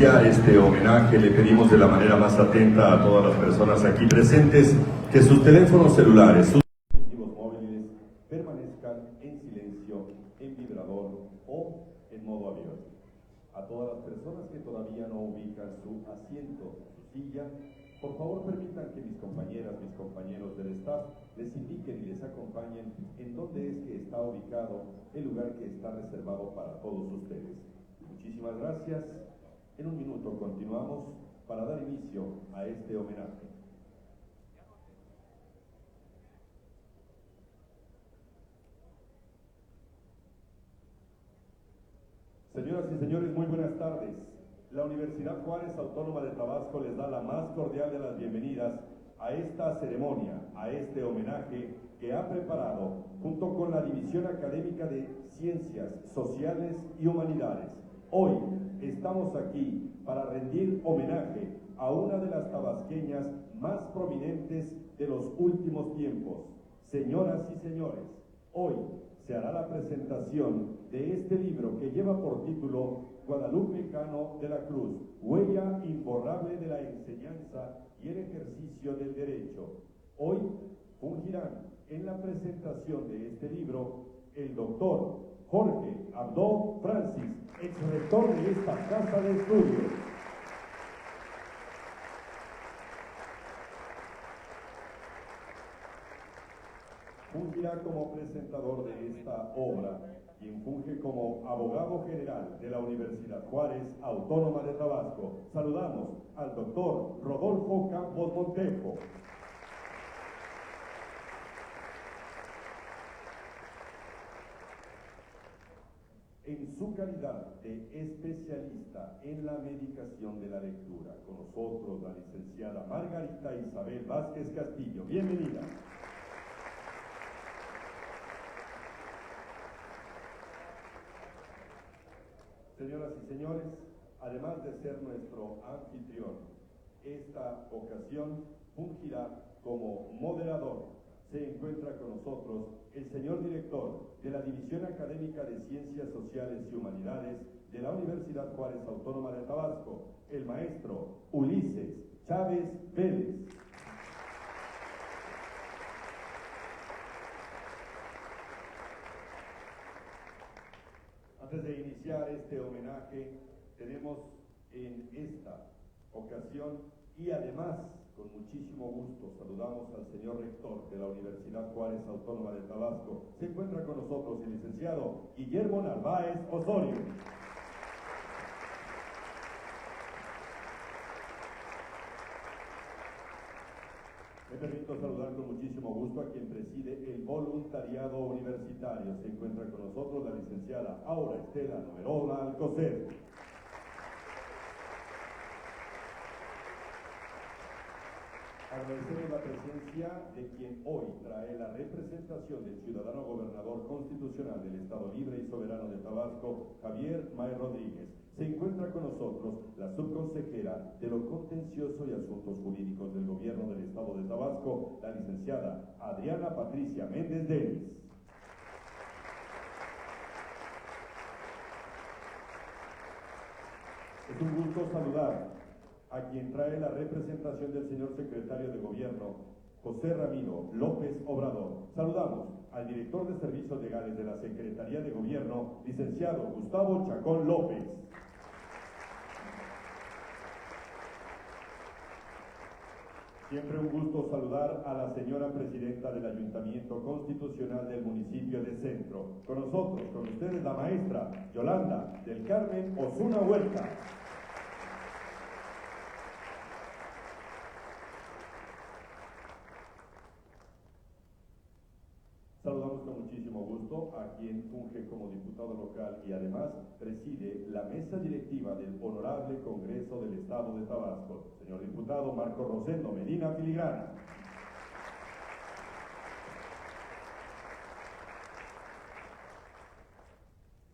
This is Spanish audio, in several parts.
A este homenaje le pedimos de la manera más atenta a todas las personas aquí presentes que sus teléfonos celulares, sus dispositivos móviles permanezcan en silencio, en vibrador o en modo avión. A todas las personas que todavía no ubican su asiento, su silla, por favor permitan que mis compañeras, mis compañeros del staff les indiquen y les acompañen en dónde es que está ubicado el lugar que está reservado para todos ustedes. Muchísimas gracias. En un minuto continuamos para dar inicio a este homenaje. Señoras y señores, muy buenas tardes. La Universidad Juárez Autónoma de Tabasco les da la más cordial de las bienvenidas a esta ceremonia, a este homenaje que ha preparado junto con la División Académica de Ciencias Sociales y Humanidades. Hoy estamos aquí para rendir homenaje a una de las tabasqueñas más prominentes de los últimos tiempos. Señoras y señores, hoy se hará la presentación de este libro que lleva por título Guadalupe Cano de la Cruz, huella imborrable de la enseñanza y el ejercicio del derecho. Hoy fungirán en la presentación de este libro el doctor Jorge Abdó Francis, ex-rector de esta casa de estudios. Fungirá como presentador de esta obra, quien funge como abogado general de la Universidad Juárez Autónoma de Tabasco. Saludamos al doctor Rodolfo Campos Montejo. En su calidad de especialista en la medicación de la lectura, con nosotros la licenciada Margarita Isabel Vázquez Castillo. Bienvenida. Señoras y señores, además de ser nuestro anfitrión, esta ocasión fungirá como moderador. Se encuentra con nosotros el señor director de la División Académica de Ciencias Sociales y Humanidades de la Universidad Juárez Autónoma de Tabasco, el maestro Ulises Chávez Vélez. Antes de iniciar este homenaje, tenemos en esta ocasión y además con muchísimo gusto saludamos al señor rector de la Universidad Juárez Autónoma de Tabasco. Se encuentra con nosotros el licenciado Guillermo Narváez Osorio. Me permito saludar con muchísimo gusto a quien preside el voluntariado universitario. Se encuentra con nosotros la licenciada Aura Estela Noverola Alcocer. Agradecemos la presencia de quien hoy trae la representación del ciudadano gobernador constitucional del Estado Libre y Soberano de Tabasco, Javier May Rodríguez. Se encuentra con nosotros la subconsejera de lo contencioso y asuntos jurídicos del gobierno del Estado de Tabasco, la licenciada Adriana Patricia Méndez Denis. Es un gusto saludar a quien trae la representación del señor secretario de Gobierno, José Ramiro López Obrador. Saludamos al director de Servicios Legales de la Secretaría de Gobierno, licenciado Gustavo Chacón López. Siempre un gusto saludar a la señora presidenta del Ayuntamiento Constitucional del municipio de Centro. Con nosotros, con ustedes, la maestra Yolanda del Carmen Osuna Huerta. Saludamos con muchísimo gusto a quien funge como diputado local y además preside la mesa directiva del Honorable Congreso del Estado de Tabasco, señor diputado Marco Rosendo Medina Filigrana.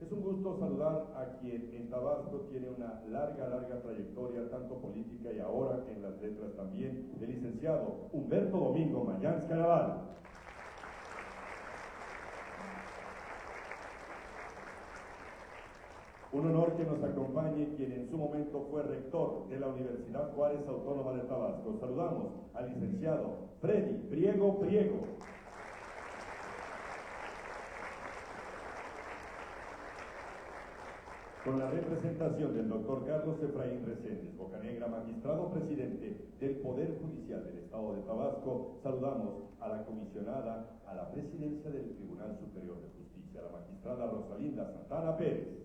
Es un gusto saludar a quien en Tabasco tiene una larga trayectoria, tanto política y ahora en las letras también, el licenciado Humberto Domingo Mayans Caraval. Un honor que nos acompañe quien en su momento fue rector de la Universidad Juárez Autónoma de Tabasco. Saludamos al licenciado Freddy Priego Priego. Con la representación del doctor Carlos Efraín Reséndez Bocanegra, magistrado presidente del Poder Judicial del Estado de Tabasco, saludamos a la comisionada a la presidencia del Tribunal Superior de Justicia, la magistrada Rosalinda Santana Pérez.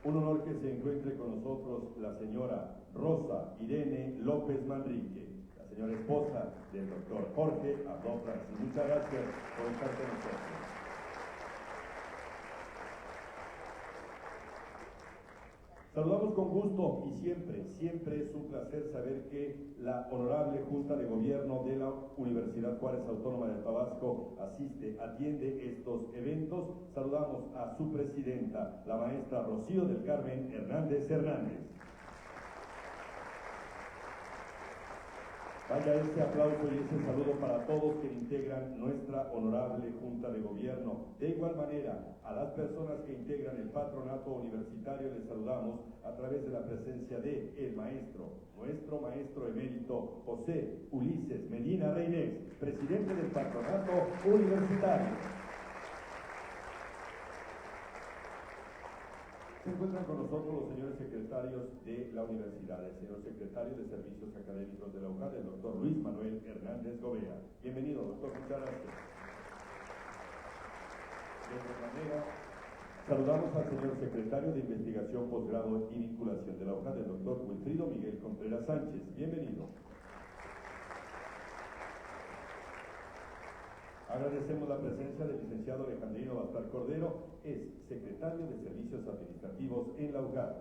Un honor que se encuentre con nosotros la señora Rosa Irene López Manrique, la señora esposa del doctor Jorge Abdo Francis. Muchas gracias por estar con nosotros. Saludamos con gusto y siempre es un placer saber que la honorable Junta de Gobierno de la Universidad Juárez Autónoma de Tabasco atiende estos eventos. Saludamos a su presidenta, la maestra Rocío del Carmen Hernández Hernández. Vaya ese aplauso y ese saludo para todos que integran nuestra honorable Junta de Gobierno. De igual manera, a las personas que integran el patronato universitario les saludamos a través de la presencia de el maestro, nuestro maestro emérito José Ulises Medina Reynés, presidente del patronato universitario. Se encuentran con nosotros los señores secretarios de la universidad, el señor secretario de Servicios Académicos de la UJAD, el doctor Luis Manuel Hernández Gobea. Bienvenido, doctor, muchas gracias. De otra manera, saludamos al señor secretario de Investigación, Posgrado y Vinculación de la UJAD, el doctor Wilfrido Miguel Contreras Sánchez. Bienvenido. Agradecemos la presencia del licenciado Alejandrino Bastar Cordero, es secretario de Servicios Administrativos en la UJAD.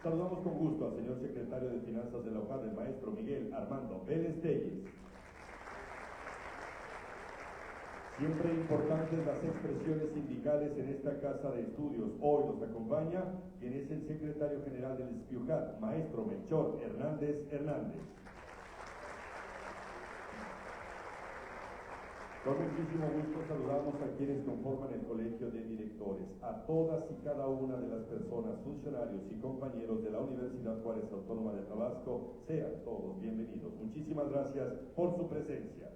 Saludamos con gusto al señor secretario de Finanzas de la UJAD, el maestro Miguel Armando Vélez Telles. Siempre importantes las expresiones sindicales en esta casa de estudios. Hoy nos acompaña quien es el secretario general del SPIUJAD, maestro Melchor Hernández Hernández. Con muchísimo gusto saludamos a quienes conforman el Colegio de Directores, a todas y cada una de las personas, funcionarios y compañeros de la Universidad Juárez Autónoma de Tabasco. Sean todos bienvenidos. Muchísimas gracias por su presencia.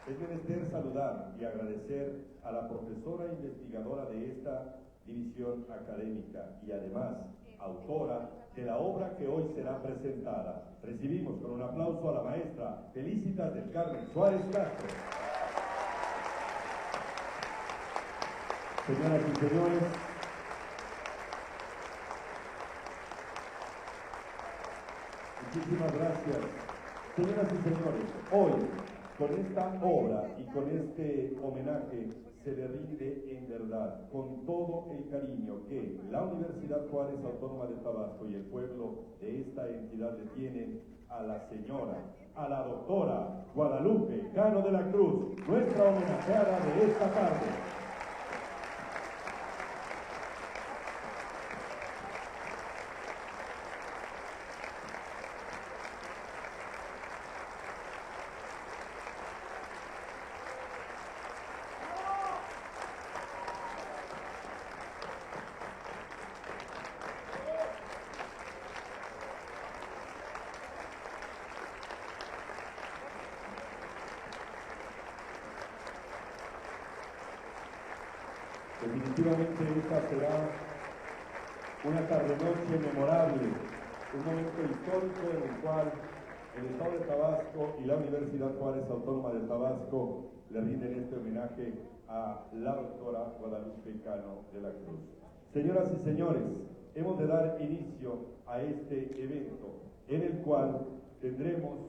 Es menester saludar y agradecer a la profesora investigadora de esta división académica y además autora de la obra que hoy será presentada. Recibimos con un aplauso a la maestra Felicitas del Carmen Suárez Castro. Señoras y señores, muchísimas gracias. Señoras y señores, hoy con esta obra y con este homenaje se le rinde en verdad, con todo el cariño que la Universidad Juárez Autónoma de Tabasco y el pueblo de esta entidad le tienen a la señora, a la doctora Guadalupe Cano de la Cruz, nuestra homenajeada de esta tarde. Definitivamente esta será una tarde-noche memorable, un momento histórico en el cual el Estado de Tabasco y la Universidad Juárez Autónoma de Tabasco le rinden este homenaje a la doctora Guadalupe Cano de la Cruz. Señoras y señores, hemos de dar inicio a este evento en el cual tendremos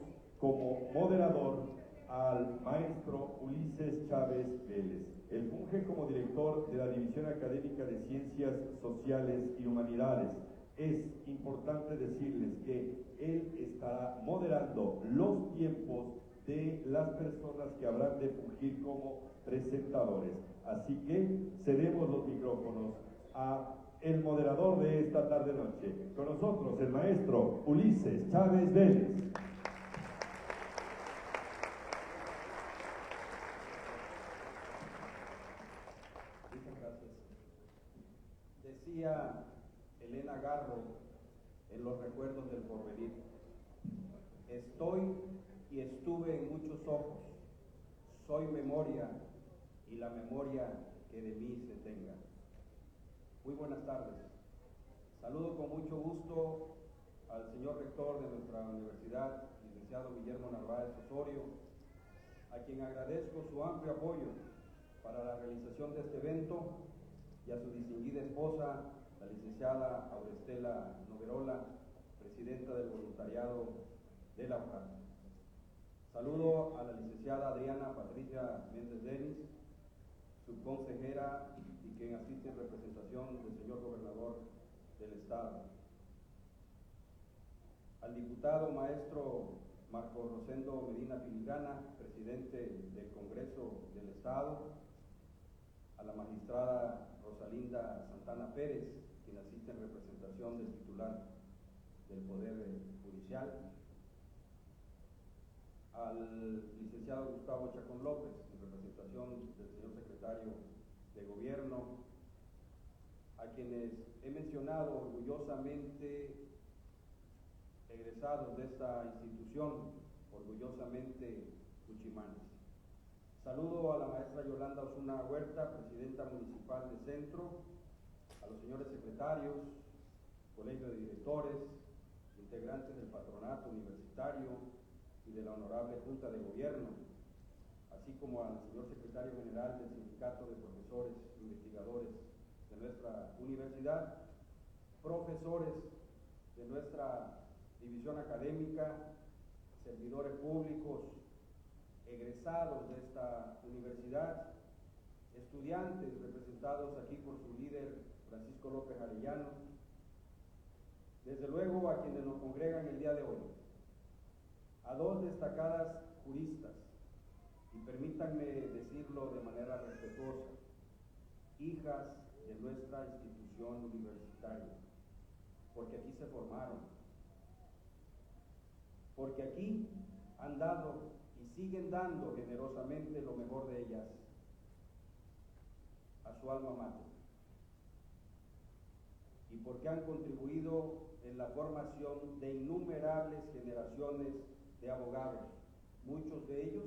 como moderador al maestro Ulises Chávez Vélez. Él funge como director de la División Académica de Ciencias Sociales y Humanidades. Es importante decirles que él estará moderando los tiempos de las personas que habrán de fungir como presentadores. Así que cedemos los micrófonos a el moderador de esta tarde-noche. Con nosotros el maestro Ulises Chávez Vélez. Muchas gracias. Decía Elena Garro en Los recuerdos del porvenir: estoy y estuve en muchos ojos, soy memoria y la memoria que de mí se tenga. Muy buenas tardes. Saludo con mucho gusto al señor rector de nuestra universidad, licenciado Guillermo Narváez Osorio, a quien agradezco su amplio apoyo para la realización de este evento, y a su distinguida esposa, la licenciada Aurestela Noguerola, presidenta del voluntariado de la UJAT. Saludo a la licenciada Adriana Patricia Méndez Denis, subconsejera y quien asiste en representación del señor gobernador del estado. Al diputado maestro Marco Rosendo Medina Filigrana, presidente del Congreso del Estado, a la magistrada Rosalinda Santana Pérez, quien asiste en representación del titular del Poder Judicial, al licenciado Gustavo Chacón López, en representación del señor secretario de Gobierno, a quienes he mencionado orgullosamente egresados de esta institución, orgullosamente cuchimanes. Saludo a la maestra Yolanda Osuna Huerta, presidenta municipal de Centro, a los señores secretarios, colegio de directores, integrantes del patronato universitario y de la honorable Junta de Gobierno, así como al señor secretario general del Sindicato de Profesores e Investigadores de nuestra universidad, profesores de nuestra división académica, servidores públicos, egresados de esta universidad, estudiantes representados aquí por su líder Francisco López Arellano, desde luego a quienes nos congregan el día de hoy, a dos destacadas juristas, y permítanme decirlo de manera respetuosa, hijas de nuestra institución universitaria, porque aquí se formaron, porque aquí han dado y siguen dando generosamente lo mejor de ellas a su alma mater, y porque han contribuido en la formación de innumerables generaciones de abogados, muchos de ellos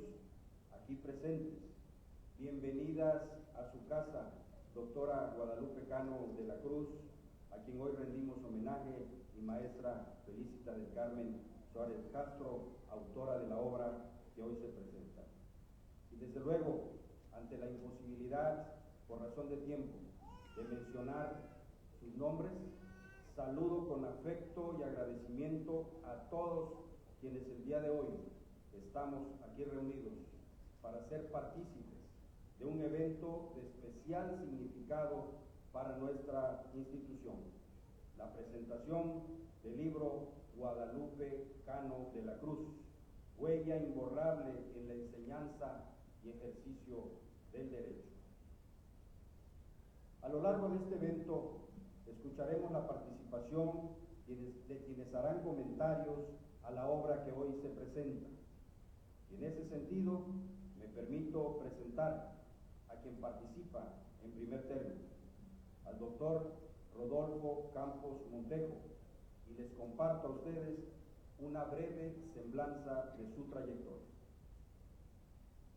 aquí presentes. Bienvenidas a su casa, doctora Guadalupe Cano de la Cruz, a quien hoy rendimos homenaje, y maestra Felicita del Carmen Suárez Castro, autora de la obra que hoy se presenta. Y desde luego, ante la imposibilidad, por razón de tiempo, de mencionar sus nombres, saludo con afecto y agradecimiento a todos quienes el día de hoy estamos aquí reunidos para ser partícipes de un evento de especial significado para nuestra institución, la presentación del libro Guadalupe Cano de la Cruz, huella imborrable en la enseñanza y ejercicio del derecho. A lo largo de este evento escucharemos la participación de quienes harán comentarios a la obra que hoy se presenta. Y en ese sentido, me permito presentar a quien participa en primer término, al doctor Rodolfo Campos Montejo, y les comparto a ustedes una breve semblanza de su trayectoria.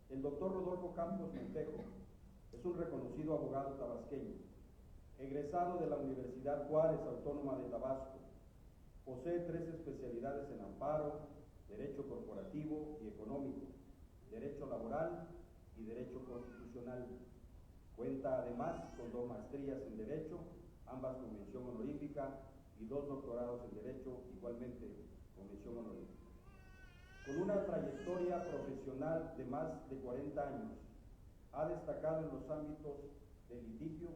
El doctor Rodolfo Campos Montejo es un reconocido abogado tabasqueño, egresado de la Universidad Juárez Autónoma de Tabasco. Posee 3 especialidades en amparo, derecho corporativo y económico, derecho laboral y derecho constitucional. Cuenta además con 2 maestrías en derecho, ambas con mención honorífica, y 2 doctorados en derecho, igualmente con mención honorífica. Con una trayectoria profesional de más de 40 años, ha destacado en los ámbitos del litigio,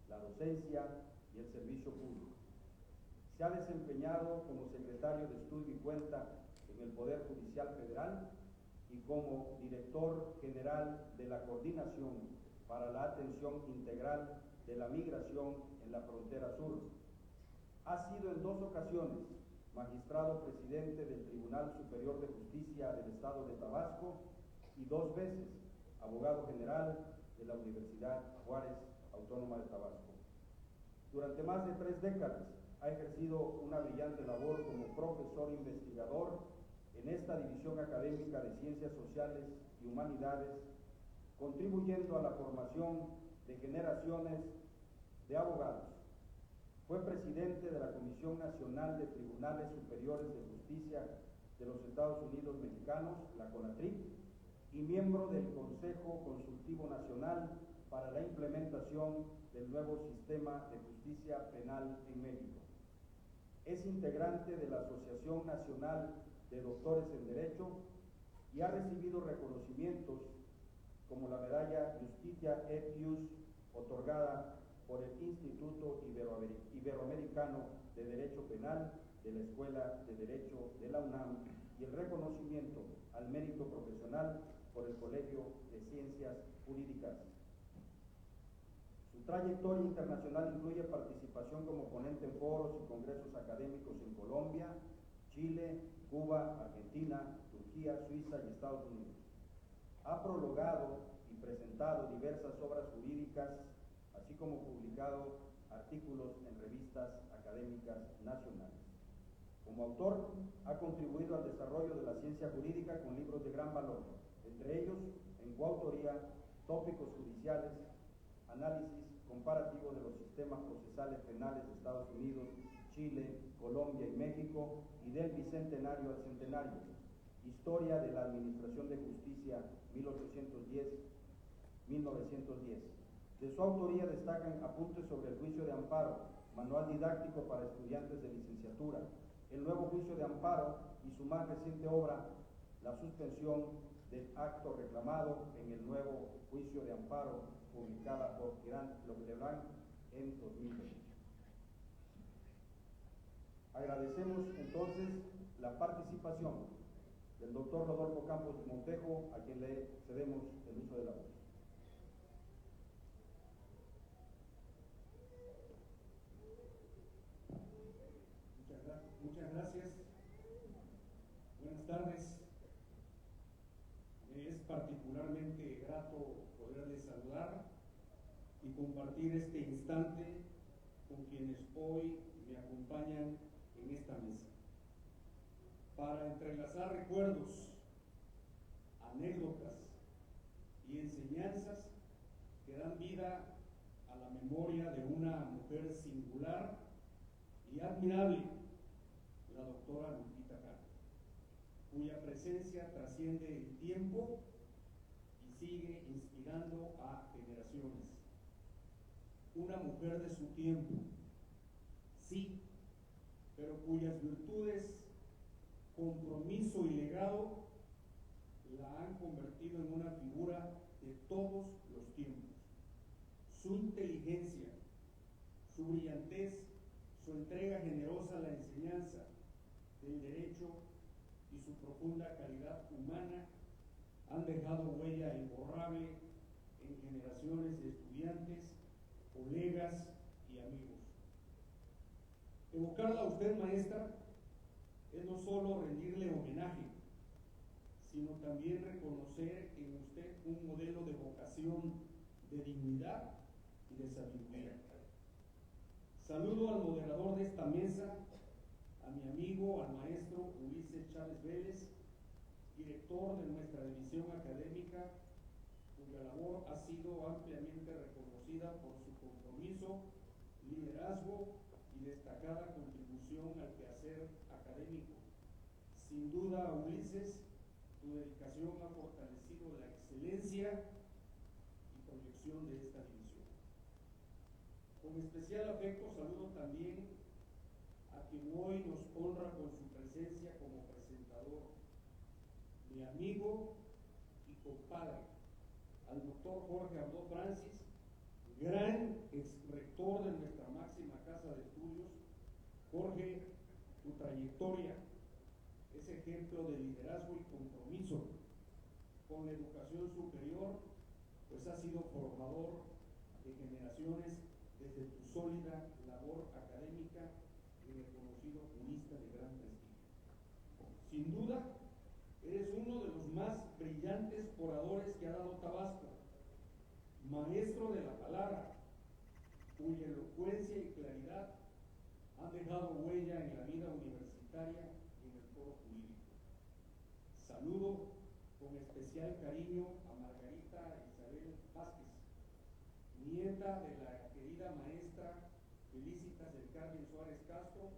la docencia y el servicio público. Se ha desempeñado como secretario de Estudio y Cuenta en el Poder Judicial Federal y como director general de la Coordinación para la Atención Integral de la migración en la frontera sur. Ha sido en 2 ocasiones magistrado presidente del Tribunal Superior de Justicia del Estado de Tabasco y 2 veces abogado general de la Universidad Juárez Autónoma de Tabasco. Durante más de 3 décadas ha ejercido una brillante labor como profesor investigador en esta división académica de Ciencias Sociales y Humanidades, contribuyendo a la formación de generaciones de abogados. Fue presidente de la Comisión Nacional de Tribunales Superiores de Justicia de los Estados Unidos Mexicanos, la CONATRIP, y miembro del Consejo Consultivo Nacional para la implementación del nuevo sistema de justicia penal en México. Es integrante de la Asociación Nacional de Doctores en Derecho y ha recibido reconocimientos como la medalla Justitia et Ius, otorgada por el Instituto Iberoamericano de Derecho Penal de la Escuela de Derecho de la UNAM, y el reconocimiento al mérito profesional por el Colegio de Ciencias Jurídicas. Su trayectoria internacional incluye participación como ponente en foros y congresos académicos en Colombia, Chile, Cuba, Argentina, Turquía, Suiza y Estados Unidos. Ha prologado y presentado diversas obras jurídicas, así como publicado artículos en revistas académicas nacionales. Como autor, ha contribuido al desarrollo de la ciencia jurídica con libros de gran valor, entre ellos, en coautoría, Tópicos judiciales, análisis comparativo de los sistemas procesales penales de Estados Unidos, Chile, Colombia y México, y del Bicentenario al Centenario, Historia de la Administración de Justicia 1810-1910. De su autoría destacan Apuntes sobre el Juicio de Amparo, Manual Didáctico para Estudiantes de Licenciatura, El Nuevo Juicio de Amparo y su más reciente obra, La Suspensión del Acto Reclamado en el Nuevo Juicio de Amparo, publicada por Lebrán en 2020. Agradecemos entonces la participación del doctor Rodolfo Campos Montejo, a quien le cedemos el uso de la voz. Muchas gracias. Buenas tardes. Me es particularmente grato poderles saludar y compartir este instante con quienes hoy me acompañan en esta mesa, para entrelazar recuerdos, anécdotas y enseñanzas que dan vida a la memoria de una mujer singular y admirable, la doctora Lupita Cano, cuya presencia trasciende el tiempo y sigue inspirando a generaciones. Una mujer de su tiempo, sí, pero cuyas virtudes, compromiso y legado la han convertido en una figura de todos los tiempos. Su inteligencia, su brillantez, su entrega generosa a la enseñanza del derecho y su profunda calidad humana han dejado huella imborrable en generaciones de estudiantes, colegas y amigos. Evocarla a usted, maestra, es no solo rendirle homenaje, sino también reconocer en usted un modelo de vocación, de dignidad y de sabiduría. Saludo al moderador de esta mesa, a mi amigo, al maestro Ulises Chávez Vélez, director de nuestra división académica, cuya labor ha sido ampliamente reconocida por su compromiso, liderazgo y destacada contribución al quehacer académico. Sin duda, Ulises, tu dedicación ha fortalecido la excelencia y proyección de esta división. Con especial afecto saludo también a quien hoy nos honra con su presencia como presentador, mi amigo y compadre, al doctor Jorge Abdo Francis, gran ex rector de nuestra máxima casa de estudios. Jorge, tu trayectoria es ejemplo de liderazgo y compromiso con la educación superior, pues ha sido formador de generaciones desde tu sólida labor académica y reconocido jurista de gran prestigio. Sin duda, eres uno de los más brillantes oradores que ha dado Tabasco, maestro de la palabra, cuya elocuencia y claridad han dejado huella en la vida universitaria y en el foro jurídico. Saludo con especial cariño a Margarita Isabel Vázquez, nieta de la querida maestra Felicitas del Carmen Suárez Castro,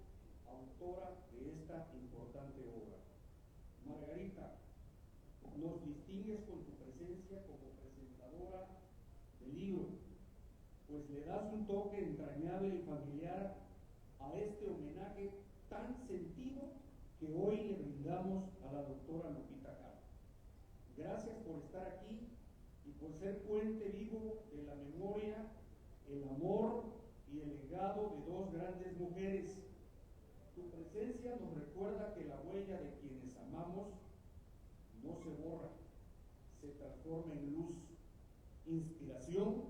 autora de esta importante obra. Margarita, nos distingues con tu presencia como presentadora del libro, pues le das un toque entrañable y familiar a este homenaje tan sentido que hoy le brindamos a la doctora Lupita Cano. Gracias por estar aquí y por ser puente vivo de la memoria, el amor y el legado de dos grandes mujeres. Tu presencia nos recuerda que la huella de quienes amamos no se borra, se transforma en luz, inspiración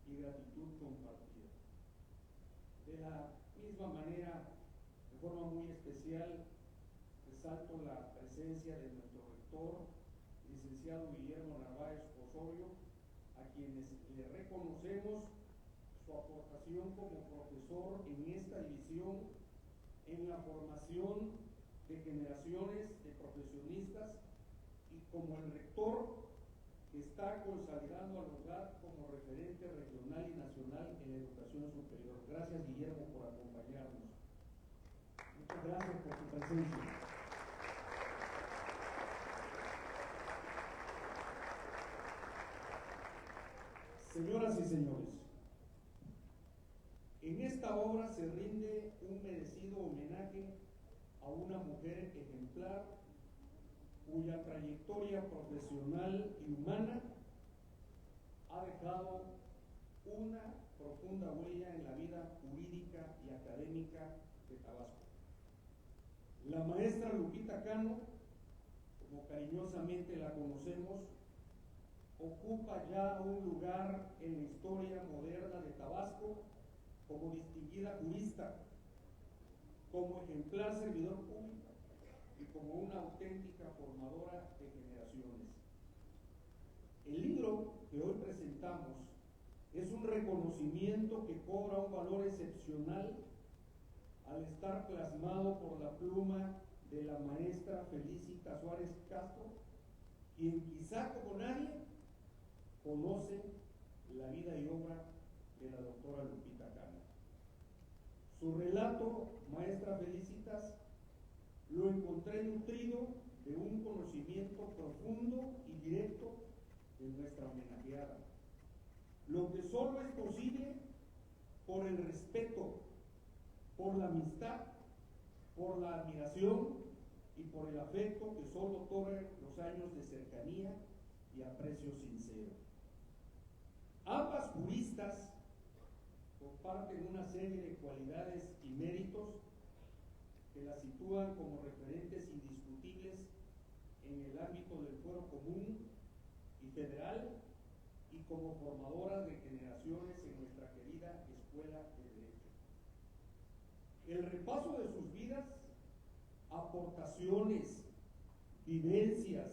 y gratitud compartida. De la misma manera, de forma muy especial, resalto la presencia de nuestro rector, licenciado Guillermo Narváez Osorio, a quienes le reconocemos su aportación como profesor en esta división, en la formación de generaciones de profesionistas y como el rector que está consagrando al lugar como referente regional y nacional en la educación superior. Gracias, Guillermo, por acompañarnos. Muchas gracias por tu presencia. Señoras y señores, en esta obra se rinde un merecido homenaje a una mujer ejemplar cuya trayectoria profesional y humana ha dejado una profunda huella en la vida jurídica y académica de Tabasco. La maestra Lupita Cano, como cariñosamente la conocemos, ocupa ya un lugar en la historia moderna de Tabasco como distinguida jurista, como ejemplar servidor público y como una auténtica formadora de generaciones. El libro que hoy presentamos es un reconocimiento que cobra un valor excepcional al estar plasmado por la pluma de la maestra Felicitas Suárez Castro, quien quizá como nadie conoce la vida y obra de la doctora Lupita Cano. Su relato, maestra Felicitas, lo encontré nutrido de un conocimiento profundo y directo de nuestra homenajeada, lo que solo es posible por el respeto, por la amistad, por la admiración y por el afecto que solo otorgan los años de cercanía y aprecio sincero. Ambas juristas comparten una serie de cualidades y méritos que las sitúan como referentes indiscutibles en el ámbito del fuero común y federal y como formadoras de generaciones en nuestra querida Escuela de Derecho. El repaso de sus vidas, aportaciones, vivencias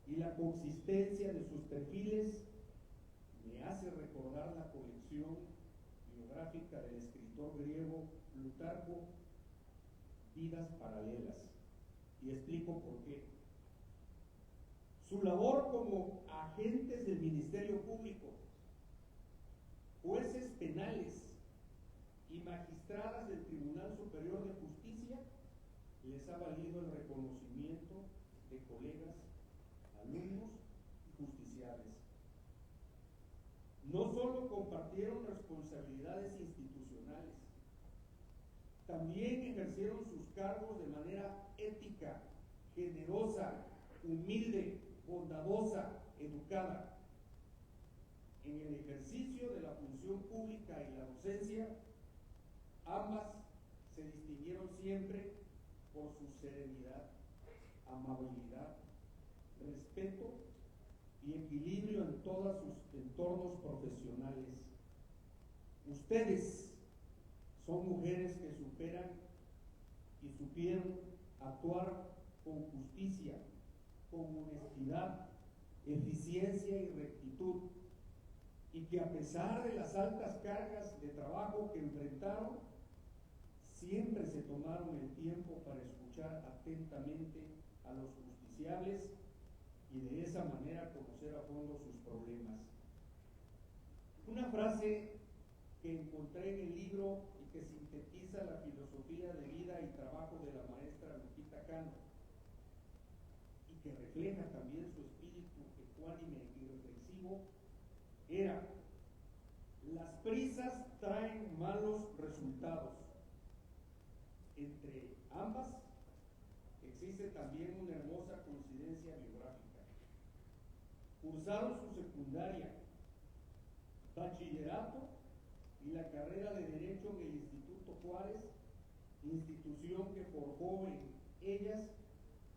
y la consistencia de sus perfiles me hace recordar la colección biográfica del escritor griego Plutarco, Vidas Paralelas, y explico por qué. Su labor como agentes del Ministerio Público, jueces penales y magistradas del Tribunal Superior de Justicia les ha valido el reconocimiento de colegas, alumnos y justiciables. No solo compartieron responsabilidades institucionales, también ejercieron sus cargos de manera ética, generosa, humilde, bondadosa, educada. En el ejercicio de la función pública y la docencia, ambas se distinguieron siempre por su serenidad, amabilidad, respeto y equilibrio en todos sus entornos profesionales. Ustedes son mujeres que superan y supieron actuar con justicia, con honestidad, eficiencia y rectitud, y que a pesar de las altas cargas de trabajo que enfrentaron, siempre se tomaron el tiempo para escuchar atentamente a los justiciables y de esa manera conocer a fondo sus problemas. Una frase que encontré en el libro y que sintetiza la filosofía de vida y trabajo de la maestra Lupita Cano y que refleja también su espíritu ecuánime y reflexivo era: las prisas traen malos resultados. Entre ambas existe también una hermosa coincidencia biográfica. Cursaron su secundaria, bachillerato y la carrera de Derecho en el Instituto Juárez, institución que forjó en ellas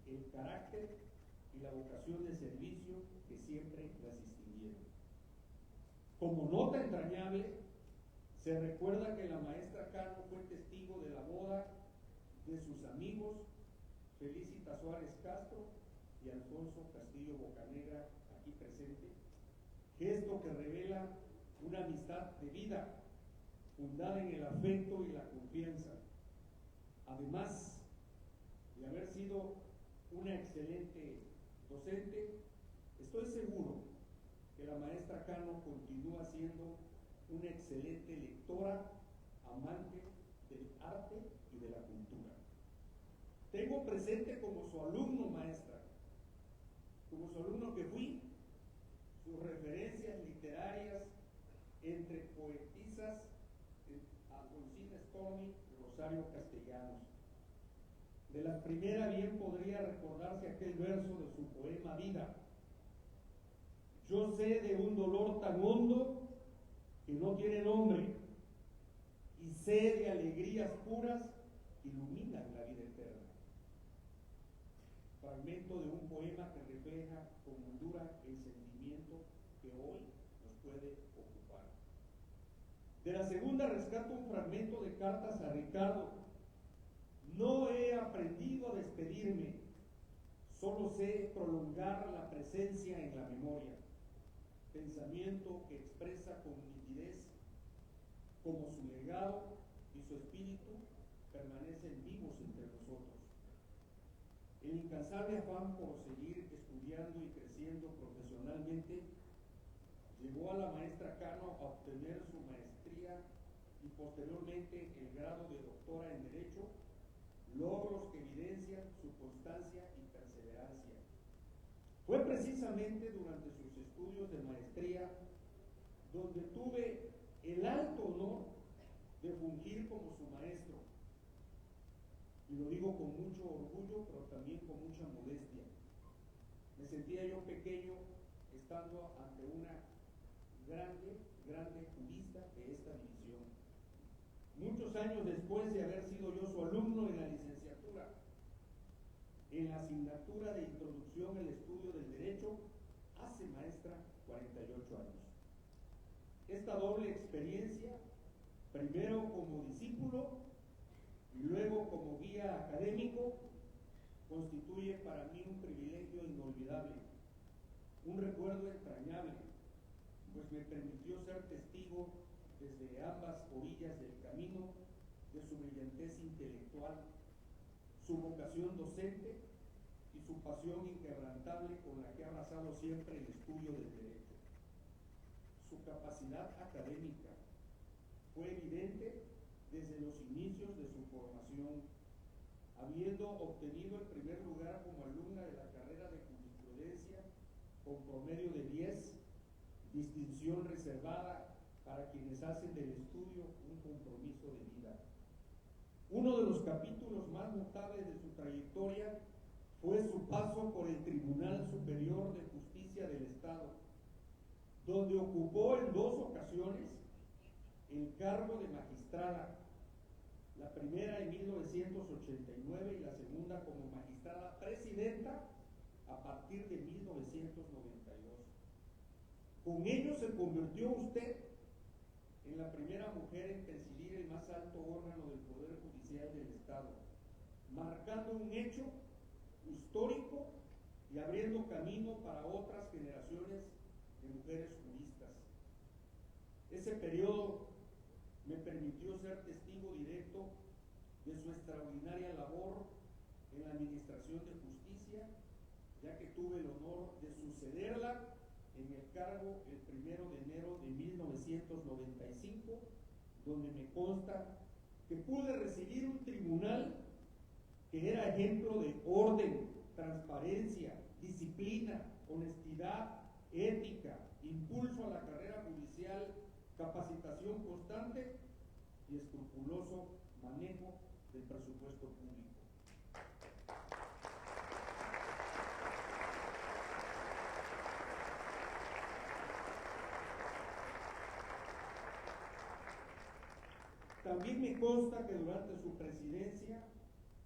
el carácter y la vocación de servicio que siempre las distinguieron. Como nota entrañable, se recuerda que la maestra Cano fue testigo de la boda de sus amigos Felicita Suárez Castro y Alfonso Castillo Bocanegra, aquí presente, gesto que revela una amistad de vida, fundada en el afecto y la confianza. Además de haber sido una excelente docente, estoy seguro que la maestra Cano continúa siendo una excelente lectora, amante del arte y de la cultura. Tengo presente como su alumno, maestra, como su alumno que fui, sus referencias literarias entre poetisas Alfonsina Storni y Rosario Castellanos. De la primera bien podría recordarse aquel verso de su poema Vida: yo sé de un dolor tan hondo que no tiene nombre, y sé de alegrías puras que iluminan la vida eterna. Fragmento de un poema que refleja con hondura el sentimiento que hoy nos puede ocupar. De la segunda rescato un fragmento de cartas a Ricardo. No he aprendido a despedirme, solo sé prolongar la presencia en la memoria. Pensamiento que expresa con nitidez como su legado y su espíritu permanecen vivos entre nosotros. El incansable afán por seguir estudiando y creciendo profesionalmente llevó a la maestra Cano a obtener su maestría y posteriormente el grado de doctora en Derecho, logros que evidencian su constancia y perseverancia. Fue precisamente durante sus estudios de maestría donde tuve el alto honor de fungir como su maestro. Y lo digo con mucho orgullo, pero también con mucha modestia. Me sentía yo pequeño estando ante una grande jurista de esta división. Muchos años después de haber sido yo su alumno en la licenciatura, en la asignatura de Introducción al Estudio del Derecho, hace, maestra, 48 años. Esta doble experiencia, primero como discípulo y luego como guía académico, constituye para mí un privilegio inolvidable, un recuerdo entrañable, pues me permitió ser testigo desde ambas orillas del camino de su brillantez intelectual, su vocación docente y su pasión inquebrantable con la que ha abrazado siempre el estudio del derecho. Su capacidad académica fue evidente desde los inicios de su formación, habiendo obtenido el primer lugar como alumna de la carrera de jurisprudencia con promedio de 10, distinción reservada para quienes hacen del estudio un compromiso de vida. Uno de los capítulos más notables de su trayectoria fue su paso por el Tribunal Superior de Justicia del Estado, donde ocupó en 2 ocasiones el cargo de magistrada, la primera en 1989 y la segunda como magistrada presidenta a partir de 1992. Con ello se convirtió usted en la primera mujer en presidir el más alto órgano del Poder Judicial del Estado, marcando un hecho histórico y abriendo camino para otras generaciones de mujeres juristas. Ese periodo me permitió ser testigo directo de su extraordinaria labor en la Administración de Justicia, ya que tuve el honor de sucederla en el cargo el 1 de enero de 1995, donde me consta que pude recibir un tribunal que era ejemplo de orden, transparencia, disciplina, honestidad, ética, impulso a la carrera judicial, capacitación constante y escrupuloso manejo del presupuesto público. También me consta que durante su presidencia,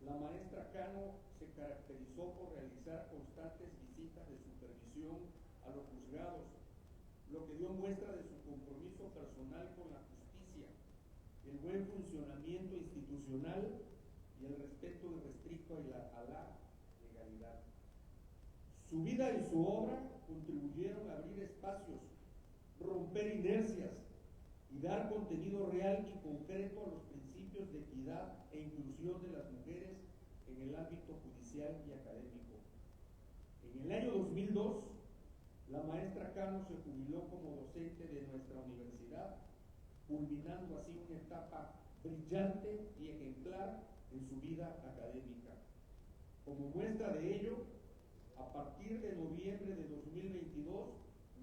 la maestra Cano se caracterizó por realizar constantes visitas de supervisión a los juzgados, lo que dio muestra de su compromiso personal con la justicia, el buen funcionamiento institucional y el respeto irrestricto a la legalidad. Su vida y su obra contribuyeron a abrir espacios, romper inercias y dar contenido real y concreto a los principios de equidad e inclusión de las mujeres en el ámbito judicial y académico. En el año 2002, la maestra Cano se jubiló como docente de nuestra universidad, culminando así una etapa brillante y ejemplar en su vida académica. Como muestra de ello, a partir de noviembre de 2022,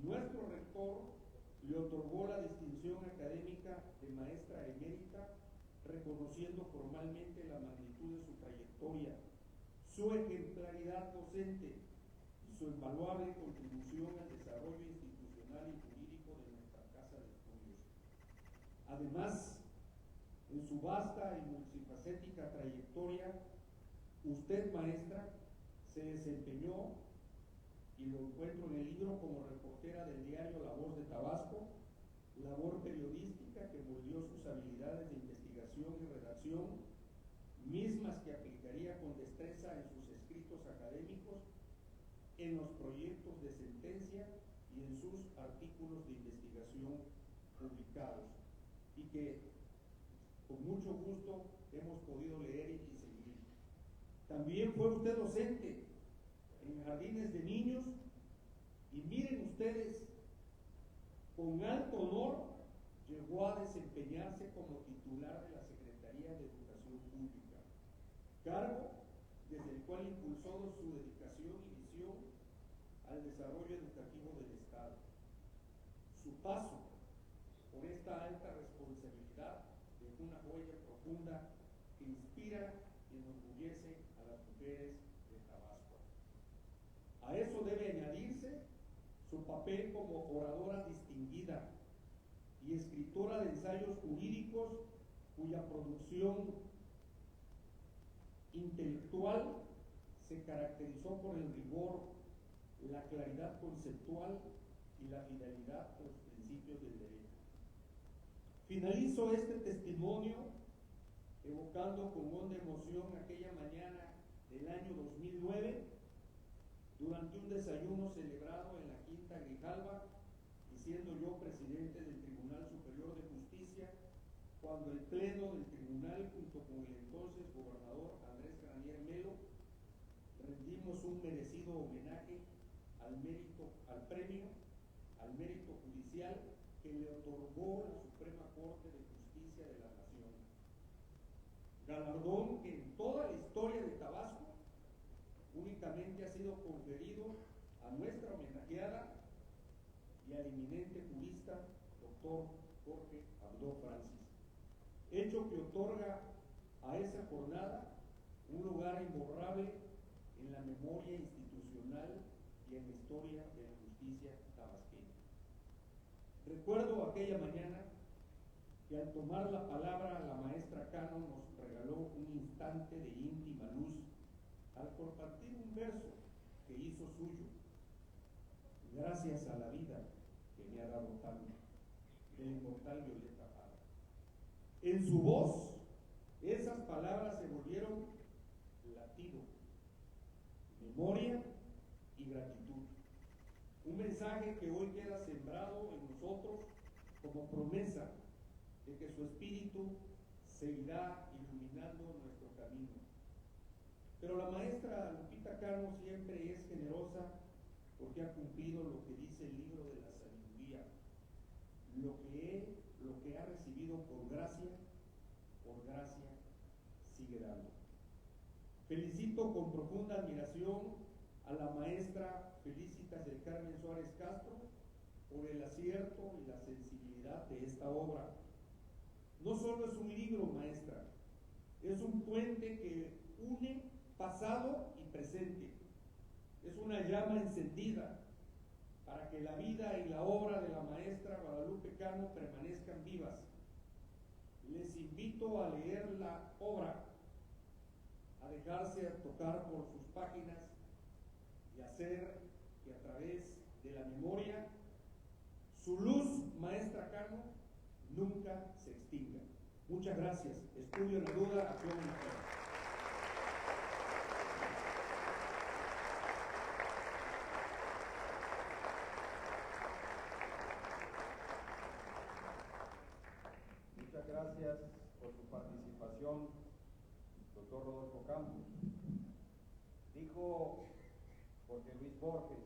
nuestro rector le otorgó la distinción académica de maestra emérita, reconociendo formalmente la magnitud de su trayectoria, su ejemplaridad docente y su invaluable contribución al desarrollo institucional y jurídico de nuestra casa de estudios. Además, en su vasta y multifacética trayectoria, usted, maestra, se desempeñó, y lo encuentro en el libro, como reportera del diario La Voz de Tabasco, labor periodística que moldeó sus habilidades de investigación y redacción, mismas que aplicaría con destreza en sus escritos académicos, en los proyectos de sentencia y en sus artículos de investigación publicados, y que con mucho gusto hemos podido leer y seguir. También fue usted docente en jardines de niños, y miren ustedes, con alto honor llegó a desempeñarse como titular de la Secretaría de Educación Pública, cargo desde el cual impulsó su dedicación y visión al desarrollo educativo del Estado. Su paso por esta alta responsabilidad dejó una huella profunda que inspira y enorgullece a las mujeres de Tabasco. A eso debe añadirse su papel como oradora distinguida y escritora de ensayos jurídicos cuya producción intelectual se caracterizó por el rigor, la claridad conceptual y la fidelidad a los principios del derecho. Finalizo este testimonio evocando con honda emoción aquella mañana del año 2009, durante un desayuno celebrado en la Quinta Grijalva, y siendo yo presidente del Tribunal Superior de Justicia, cuando el Pleno del Tribunal, junto con el entonces gobernador Andrés Granier Melo, rendimos un merecido homenaje al premio al mérito judicial que le otorgó la Suprema Corte de Justicia de la Nación. Galardón que en toda la historia de Tabasco únicamente ha sido conferido a nuestra homenajeada y al eminente jurista doctor Jorge Abdó Francis, hecho que otorga a esa jornada un lugar imborrable en la memoria institucional y en la historia de la justicia tabasqueña. Recuerdo aquella mañana que al tomar la palabra la maestra Cano nos regaló un instante de íntima luz al compartir un verso que hizo suyo: gracias a la vida que me ha dado tanto, del inmortal Violeta Parra. En su voz, esas palabras se volvieron latido, memoria y gratitud. Un mensaje que hoy queda sembrado en nosotros como promesa de que su espíritu seguirá iluminando nuestro camino. Pero la maestra Lupita Cano siempre es generosa porque ha cumplido lo que dice el libro de la sabiduría. Lo que ha recibido por gracia sigue dando. Felicito con profunda admiración a la maestra Felicitas del Carmen Suárez Castro por el acierto y la sensibilidad de esta obra. No solo es un libro, maestra, es un puente que une pasado y presente. Es una llama encendida para que la vida y la obra de la maestra Guadalupe Cano permanezcan vivas. Les invito a leer la obra, a dejarse tocar por sus páginas y hacer que a través de la memoria su luz, maestra Cano, nunca se extinga. Muchas gracias. Estudio en la duda, acción en la fe. Muchas gracias por su participación, doctor Rodolfo Campos. Dijo Jorge Luis Borges: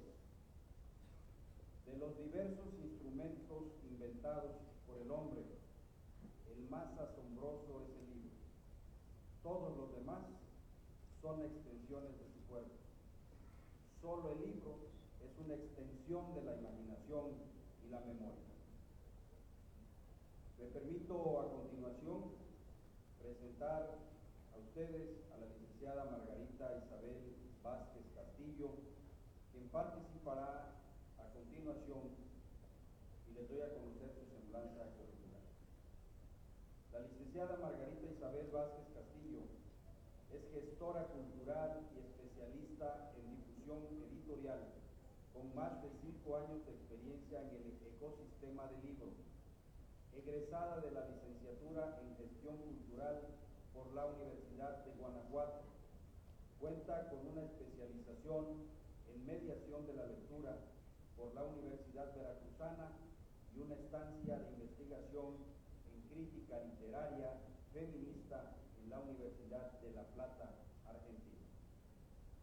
de los diversos instrumentos inventados por el hombre, el más asombroso es el libro. Todos los demás son extensiones de su cuerpo. Solo el libro es una extensión de la imaginación y la memoria. Me permito a continuación presentar a ustedes a la licenciada Margarita Isabel Vázquez Castillo, quien participará a continuación y les doy a conocer su semblanza curricular. La licenciada Margarita Isabel Vázquez Castillo es gestora cultural y especialista en difusión editorial, con más de 5 años de experiencia en el ecosistema del libro. Egresada de la licenciatura en Gestión Cultural por la Universidad de Guanajuato. Cuenta con una especialización en Mediación de la Lectura por la Universidad Veracruzana y una estancia de investigación en Crítica Literaria Feminista en la Universidad de La Plata, Argentina.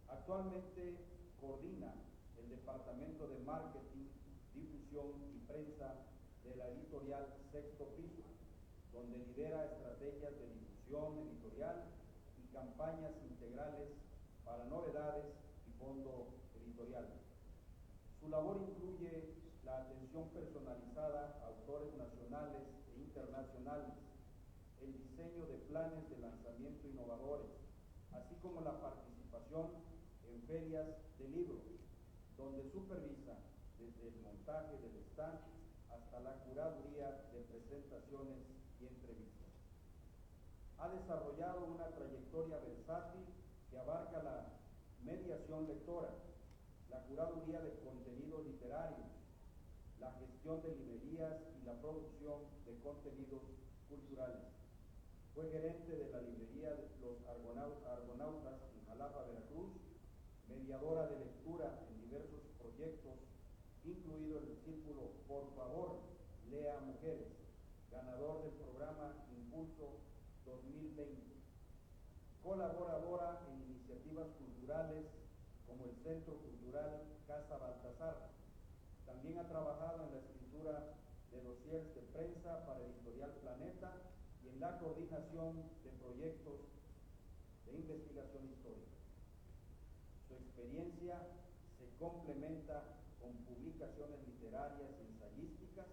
Actualmente coordina el Departamento de Marketing, Difusión y Prensa de la editorial Sexto Piso, donde lidera estrategias de difusión editorial y campañas integrales para novedades y fondo editorial. Su labor incluye la atención personalizada a autores nacionales e internacionales, el diseño de planes de lanzamiento innovadores, así como la participación en ferias de libros, donde supervisa desde el montaje del stand hasta la curaduría de presentaciones y entrevistas. Ha desarrollado una trayectoria versátil que abarca la mediación lectora, la curaduría de contenidos literarios, la gestión de librerías y la producción de contenidos culturales. Fue gerente de la librería Los Argonautas en Jalapa, Veracruz, mediadora de lectura en diversos proyectos, incluido el círculo Por Favor, Lea Mujeres, ganador del programa Impulso 2020. Colaboradora en iniciativas culturales como el Centro Cultural Casa Baltasar. También ha trabajado en la escritura de dossiers de prensa para Editorial Planeta y en la coordinación de proyectos de investigación histórica. Su experiencia se complementa con publicaciones literarias y ensayísticas,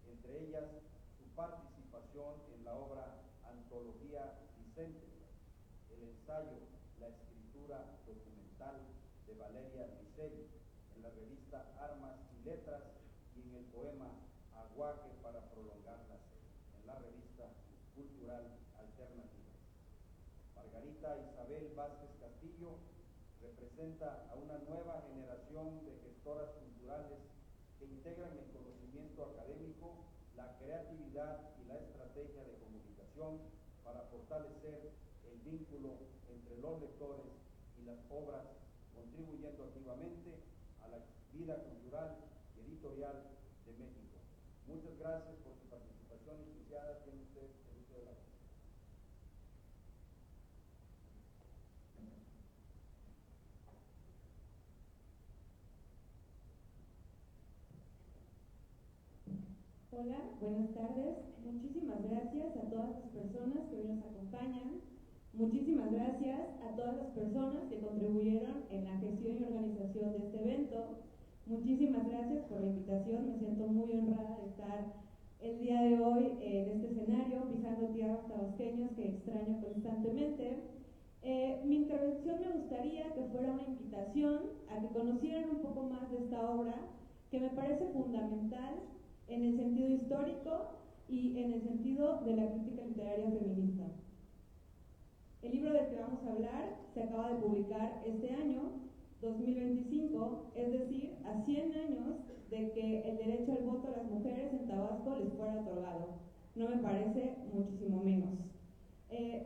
entre ellas su participación en la obra Antología Vicente, el ensayo La escritura documental de Valeria Luiselli, en la revista Armas y Letras, y en el poema Aguaje para prolongar la sed, en la revista Cultural Alternativa. Margarita Isabel Vázquez Castillo representa a una nueva generación de gestoras culturales que integran el conocimiento académico, la creatividad y la estrategia de comunicación participación para fortalecer el vínculo entre los lectores y las obras, contribuyendo activamente a la vida cultural y editorial de México. Muchas gracias por su participación iniciada. Tiene usted el uso de la voz. Hola, buenas tardes. Muchísimas gracias a todas las personas que hoy nos acompañan. Muchísimas gracias a todas las personas que contribuyeron en la gestión y organización de este evento. Muchísimas gracias por la invitación. Me siento muy honrada de estar el día de hoy en este escenario, pisando tierras tabasqueñas que extraño constantemente. Mi intervención me gustaría que fuera una invitación a que conocieran un poco más de esta obra, que me parece fundamental en el sentido histórico y en el sentido de la crítica literaria feminista. El libro del que vamos a hablar se acaba de publicar este año, 2025, es decir, a 100 años de que el derecho al voto a las mujeres en Tabasco les fuera otorgado. No me parece muchísimo menos.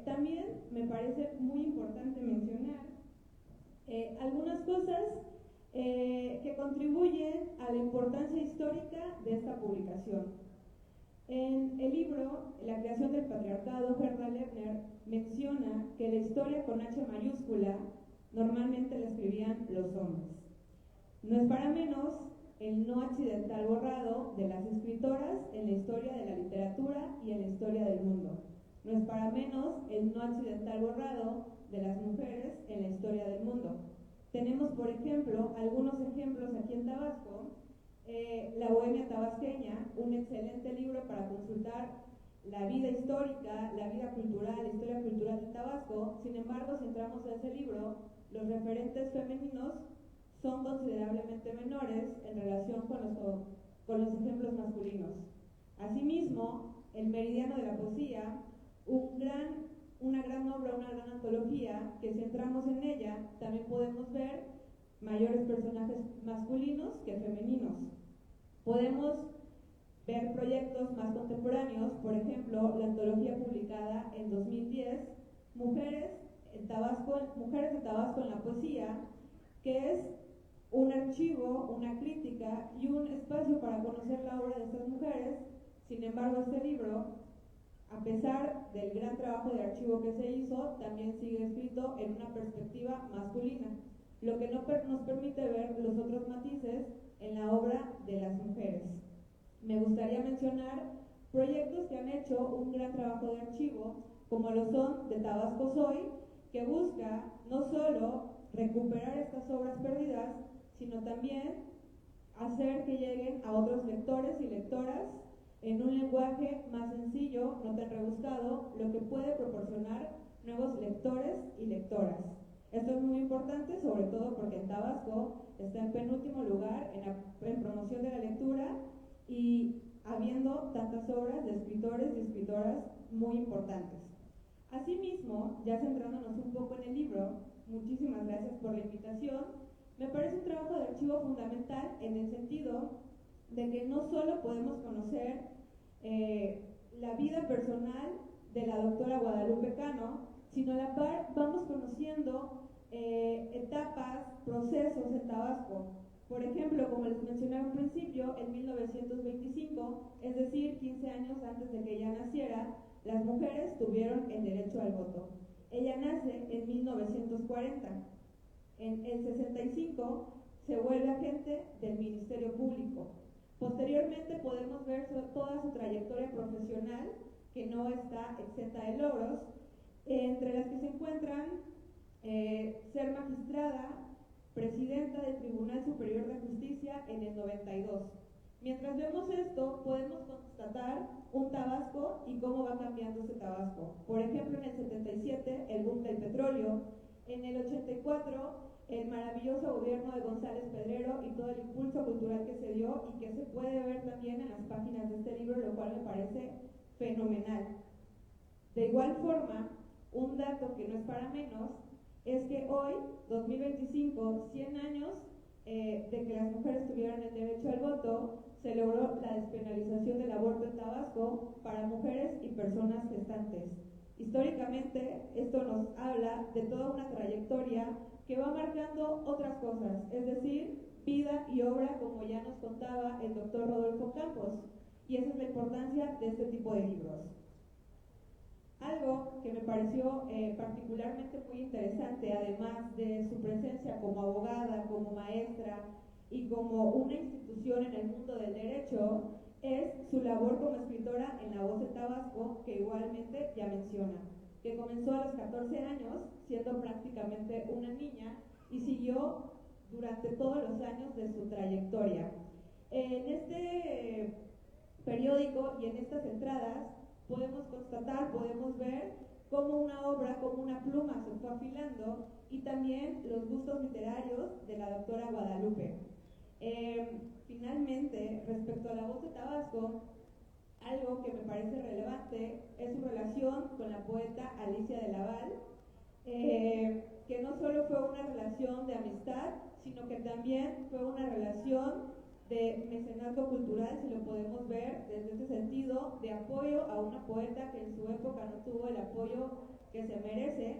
También me parece muy importante mencionar algunas cosas que contribuyen a la importancia histórica de esta publicación. En el libro, La creación del patriarcado, Gerda Lerner menciona que la historia con H mayúscula normalmente la escribían los hombres. No es para menos el no accidental borrado de las escritoras en la historia de la literatura y en la historia del mundo. No es para menos el no accidental borrado de las mujeres en la historia del mundo. Tenemos, por ejemplo, algunos ejemplos aquí en Tabasco. La Bohemia Tabasqueña, un excelente libro para consultar la vida histórica, la vida cultural, la historia cultural de Tabasco. Sin embargo, si entramos a ese libro, los referentes femeninos son considerablemente menores en relación con los ejemplos masculinos. Asimismo, El Meridiano de la Poesía, una gran obra, una gran antología, que si entramos en ella también podemos ver mayores personajes masculinos que femeninos. Podemos ver proyectos más contemporáneos, por ejemplo, la antología publicada en 2010, Mujeres de Tabasco en la Poesía, que es un archivo, una crítica y un espacio para conocer la obra de estas mujeres. Sin embargo, este libro, a pesar del gran trabajo de archivo que se hizo, también sigue escrito en una perspectiva masculina, lo que no nos permite ver los otros matices en la obra de las mujeres. Me gustaría mencionar proyectos que han hecho un gran trabajo de archivo, como lo son de Tabasco Soy, que busca no solo recuperar estas obras perdidas, sino también hacer que lleguen a otros lectores y lectoras en un lenguaje más sencillo, no tan rebuscado, lo que puede proporcionar nuevos lectores y lectoras. Esto es muy importante, sobre todo porque en Tabasco está en penúltimo lugar en promoción de la lectura y habiendo tantas obras de escritores y escritoras muy importantes. Asimismo, ya centrándonos un poco en el libro, muchísimas gracias por la invitación. Me parece un trabajo de archivo fundamental en el sentido de que no solo podemos conocer la vida personal de la doctora Guadalupe Cano, sino a la par vamos conociendo etapas, procesos en Tabasco. Por ejemplo, como les mencioné al principio, en 1925, es decir, 15 años antes de que ella naciera, las mujeres tuvieron el derecho al voto. Ella nace en 1940. En el 65 se vuelve agente del Ministerio Público. Posteriormente podemos ver toda su trayectoria profesional, que no está exenta de logros, entre las que se encuentran ser magistrada, presidenta del Tribunal Superior de Justicia en el 92. Mientras vemos esto, podemos constatar un Tabasco y cómo va cambiando ese Tabasco. Por ejemplo, en el 77, el boom del petróleo. En el 84, el maravilloso gobierno de González Pedrero y todo el impulso cultural que se dio y que se puede ver también en las páginas de este libro, lo cual me parece fenomenal. De igual forma, un dato que no es para menos es que hoy, 2025, 100 años de que las mujeres tuvieran el derecho al voto, se logró la despenalización del aborto en Tabasco para mujeres y personas gestantes. Históricamente, esto nos habla de toda una trayectoria que va marcando otras cosas, es decir, vida y obra, como ya nos contaba el doctor Rodolfo Campos, y esa es la importancia de este tipo de libros. Algo que me pareció particularmente muy interesante, además de su presencia como abogada, como maestra y como una institución en el mundo del derecho, es su labor como escritora en La Voz de Tabasco, que igualmente ya menciona, que comenzó a los 14 años, siendo prácticamente una niña, y siguió durante todos los años de su trayectoria. En este periódico y en estas entradas podemos constatar, podemos ver cómo una obra, como una pluma se fue afilando, y también los gustos literarios de la doctora Guadalupe. Finalmente, respecto a La Voz de Tabasco, algo que me parece relevante es su relación con la poeta Alicia de Laval, que no solo fue una relación de amistad, sino que también fue una relación de mecenazgo cultural, si lo podemos ver desde ese sentido, de apoyo a una poeta que en su época no tuvo el apoyo que se merece,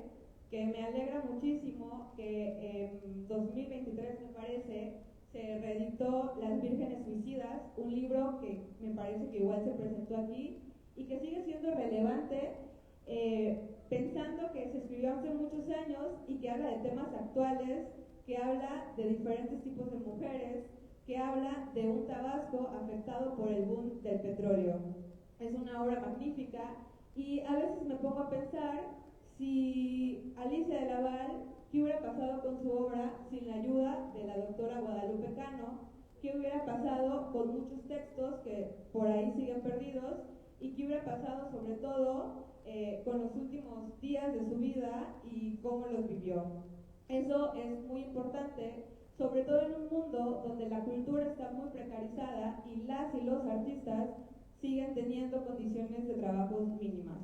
que me alegra muchísimo que en 2023, me parece, se reeditó Las Vírgenes Suicidas, un libro que me parece que igual se presentó aquí y que sigue siendo relevante, pensando que se escribió hace muchos años y que habla de temas actuales, que habla de diferentes tipos de mujeres, que habla de un Tabasco afectado por el boom del petróleo. Es una obra magnífica y a veces me pongo a pensar si Alicia de Laval, ¿qué hubiera pasado con su obra sin la ayuda de la doctora Guadalupe Cano? ¿Qué hubiera pasado con muchos textos que por ahí siguen perdidos? ¿Y qué hubiera pasado sobre todo con los últimos días de su vida y cómo los vivió? Eso es muy importante, sobre todo en un mundo donde la cultura está muy precarizada y las y los artistas siguen teniendo condiciones de trabajo mínimas.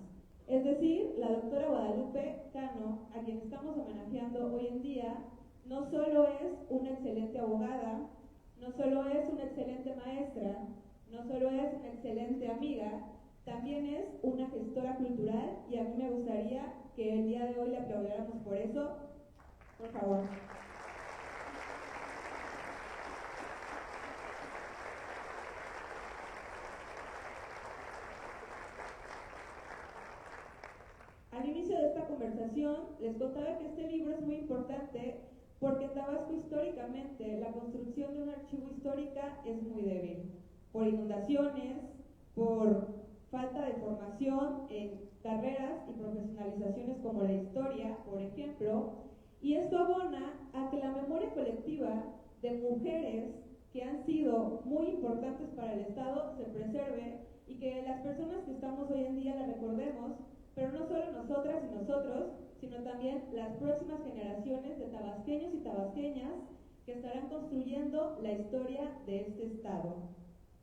Es decir, la doctora Guadalupe Cano, a quien estamos homenajeando hoy en día, no solo es una excelente abogada, no solo es una excelente maestra, no solo es una excelente amiga, también es una gestora cultural, y a mí me gustaría que el día de hoy le aplaudiéramos por eso. Por favor. Al inicio de esta conversación les contaba que este libro es muy importante porque en Tabasco históricamente la construcción de un archivo histórica es muy débil, por inundaciones, por falta de formación en carreras y profesionalizaciones como la historia, por ejemplo, y esto abona a que la memoria colectiva de mujeres que han sido muy importantes para el Estado se preserve y que las personas que estamos hoy en día la recordemos, pero no solo nosotras y nosotros, sino también las próximas generaciones de tabasqueños y tabasqueñas que estarán construyendo la historia de este Estado.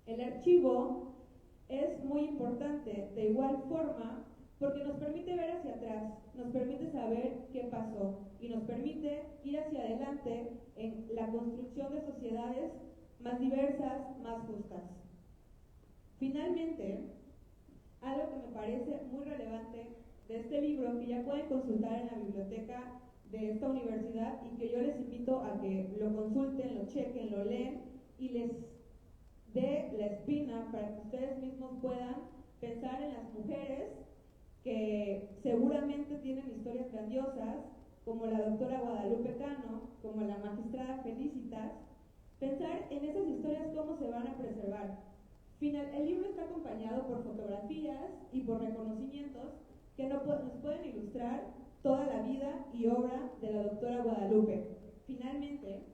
El archivo es muy importante de igual forma porque nos permite ver hacia atrás, nos permite saber qué pasó y nos permite ir hacia adelante en la construcción de sociedades más diversas, más justas. Finalmente, algo que me parece muy relevante de este libro, que ya pueden consultar en la biblioteca de esta universidad y que yo les invito a que lo consulten, lo chequen, lo leen y les dé la espina para que ustedes mismos puedan pensar en las mujeres que seguramente tienen historias grandiosas, como la doctora Guadalupe Cano, como la magistrada Felicitas, pensar en esas historias cómo se van a preservar. El libro está acompañado por fotografías y por reconocimientos que nos pueden ilustrar toda la vida y obra de la doctora Guadalupe. Finalmente,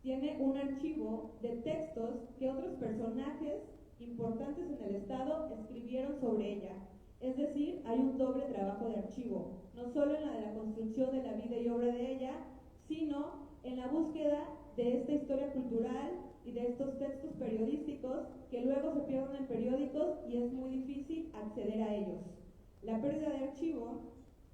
tiene un archivo de textos que otros personajes importantes en el Estado escribieron sobre ella. Es decir, hay un doble trabajo de archivo, no solo en la de la construcción de la vida y obra de ella, sino en la búsqueda de esta historia cultural y de estos textos periodísticos que luego se pierden en periódicos y es muy difícil acceder a ellos. La pérdida de archivo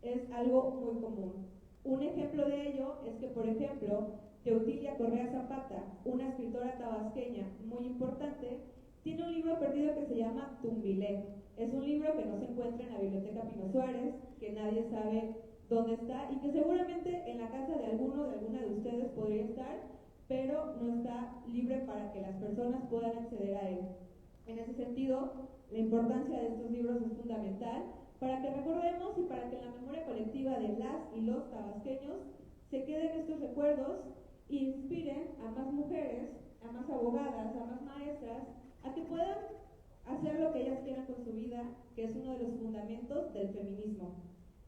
es algo muy común. Un ejemplo de ello es que, por ejemplo, Teotilia Correa Zapata, una escritora tabasqueña muy importante, tiene un libro perdido que se llama Tumbilé. Es un libro que no se encuentra en la Biblioteca Pino Suárez, que nadie sabe dónde está y que seguramente en la casa de alguno de alguna de ustedes podría estar, pero no está libre para que las personas puedan acceder a él. En ese sentido, la importancia de estos libros es fundamental para que recordemos y para que en la memoria colectiva de las y los tabasqueños se queden estos recuerdos e inspiren a más mujeres, a más abogadas, a más maestras, a que puedan hacer lo que ellas quieran con su vida, que es uno de los fundamentos del feminismo.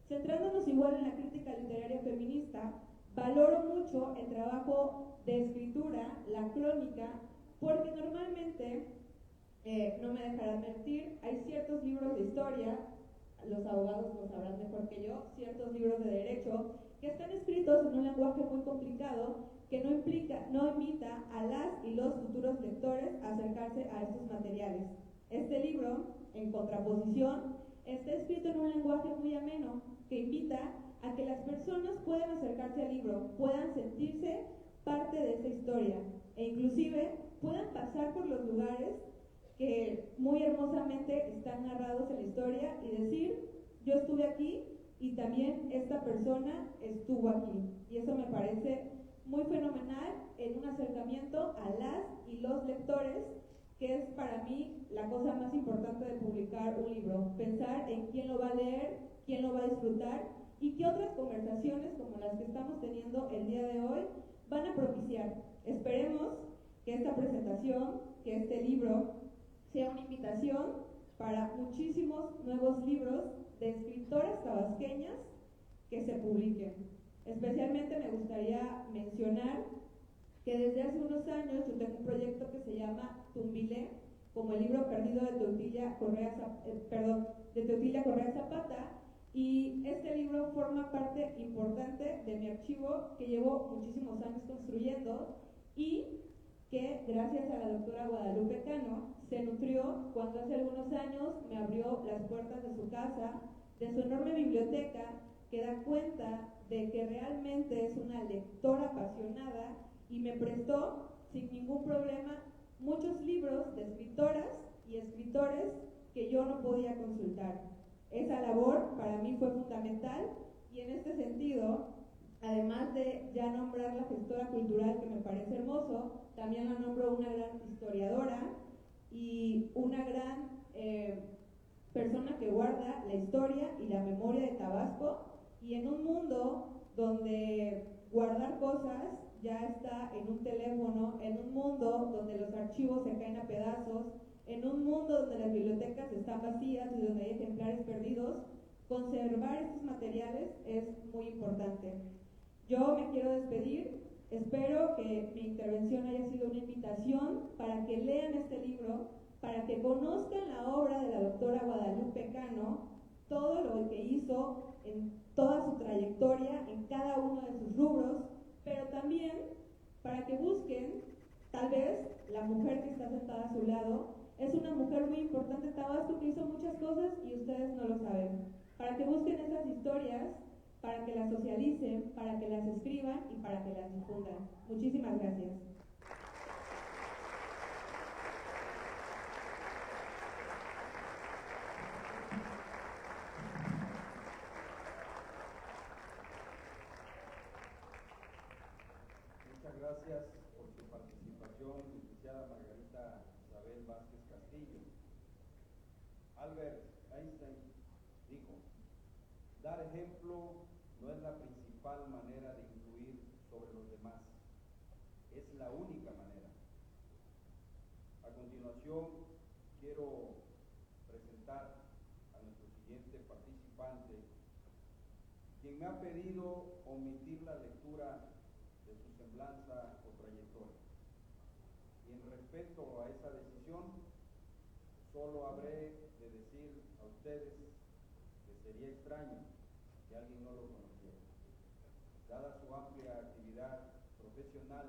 Centrándonos igual en la crítica literaria feminista, valoro mucho el trabajo de escritura, la crónica, porque normalmente, no me dejarán mentir, hay ciertos libros de historia, los abogados lo sabrán mejor que yo, ciertos libros de derecho, que están escritos en un lenguaje muy complicado, que no invita a las y los futuros lectores a acercarse a estos materiales. Este libro, en contraposición, está escrito en un lenguaje muy ameno, que invita a que las personas puedan acercarse al libro, puedan sentirse parte de esta historia, e inclusive puedan pasar por los lugares que muy hermosamente están narrados en la historia y decir, yo estuve aquí y también esta persona estuvo aquí. Y eso me parece muy fenomenal en un acercamiento a las y los lectores, que es para mí la cosa más importante de publicar un libro, pensar en quién lo va a leer, quién lo va a disfrutar y qué otras conversaciones como las que estamos teniendo el día de hoy van a propiciar. Esperemos que esta presentación, que este libro, sea una invitación para muchísimos nuevos libros de escritoras tabasqueñas que se publiquen. Especialmente me gustaría mencionar que desde hace unos años yo tengo un proyecto que se llama Tumbilé, como el libro perdido de Teotilia Correa Zapata, y este libro forma parte importante de mi archivo que llevo muchísimos años construyendo y que gracias a la doctora Guadalupe Cano se nutrió cuando hace algunos años me abrió las puertas de su casa, de su enorme biblioteca, que da cuenta de que realmente es una lectora apasionada y me prestó sin ningún problema muchos libros de escritoras y escritores que yo no podía consultar. Esa labor para mí fue fundamental y en este sentido, además de ya nombrar la gestora cultural, que me parece hermoso, también la nombro una gran historiadora y una gran persona que guarda la historia y la memoria de Tabasco, y en un mundo donde guardar cosas ya está en un teléfono, en un mundo donde los archivos se caen a pedazos, en un mundo donde las bibliotecas están vacías y donde hay ejemplares perdidos, conservar estos materiales es muy importante. Yo me quiero despedir, espero que mi intervención haya sido una invitación para que lean este libro, para que conozcan la obra de la doctora Guadalupe Cano, todo lo que hizo en toda su trayectoria, en cada uno de sus rubros, pero también para que busquen, tal vez, la mujer que está sentada a su lado, es una mujer muy importante en Tabasco que hizo muchas cosas y ustedes no lo saben. Para que busquen esas historias, para que las socialicen, para que las escriban y para que las difundan. Muchísimas gracias. Muchas gracias por su participación, licenciada Margarita Isabel Vázquez Castillo. Albert Einstein dijo, dar ejemplo no es la principal manera de influir sobre los demás, es la única manera. A continuación, quiero presentar a nuestro siguiente participante, quien me ha pedido omitir la lectura de su semblanza o trayectoria. Y en respeto a esa decisión, solo habré de decir a ustedes que sería extraño que alguien no lo conociera. Dada su amplia actividad profesional,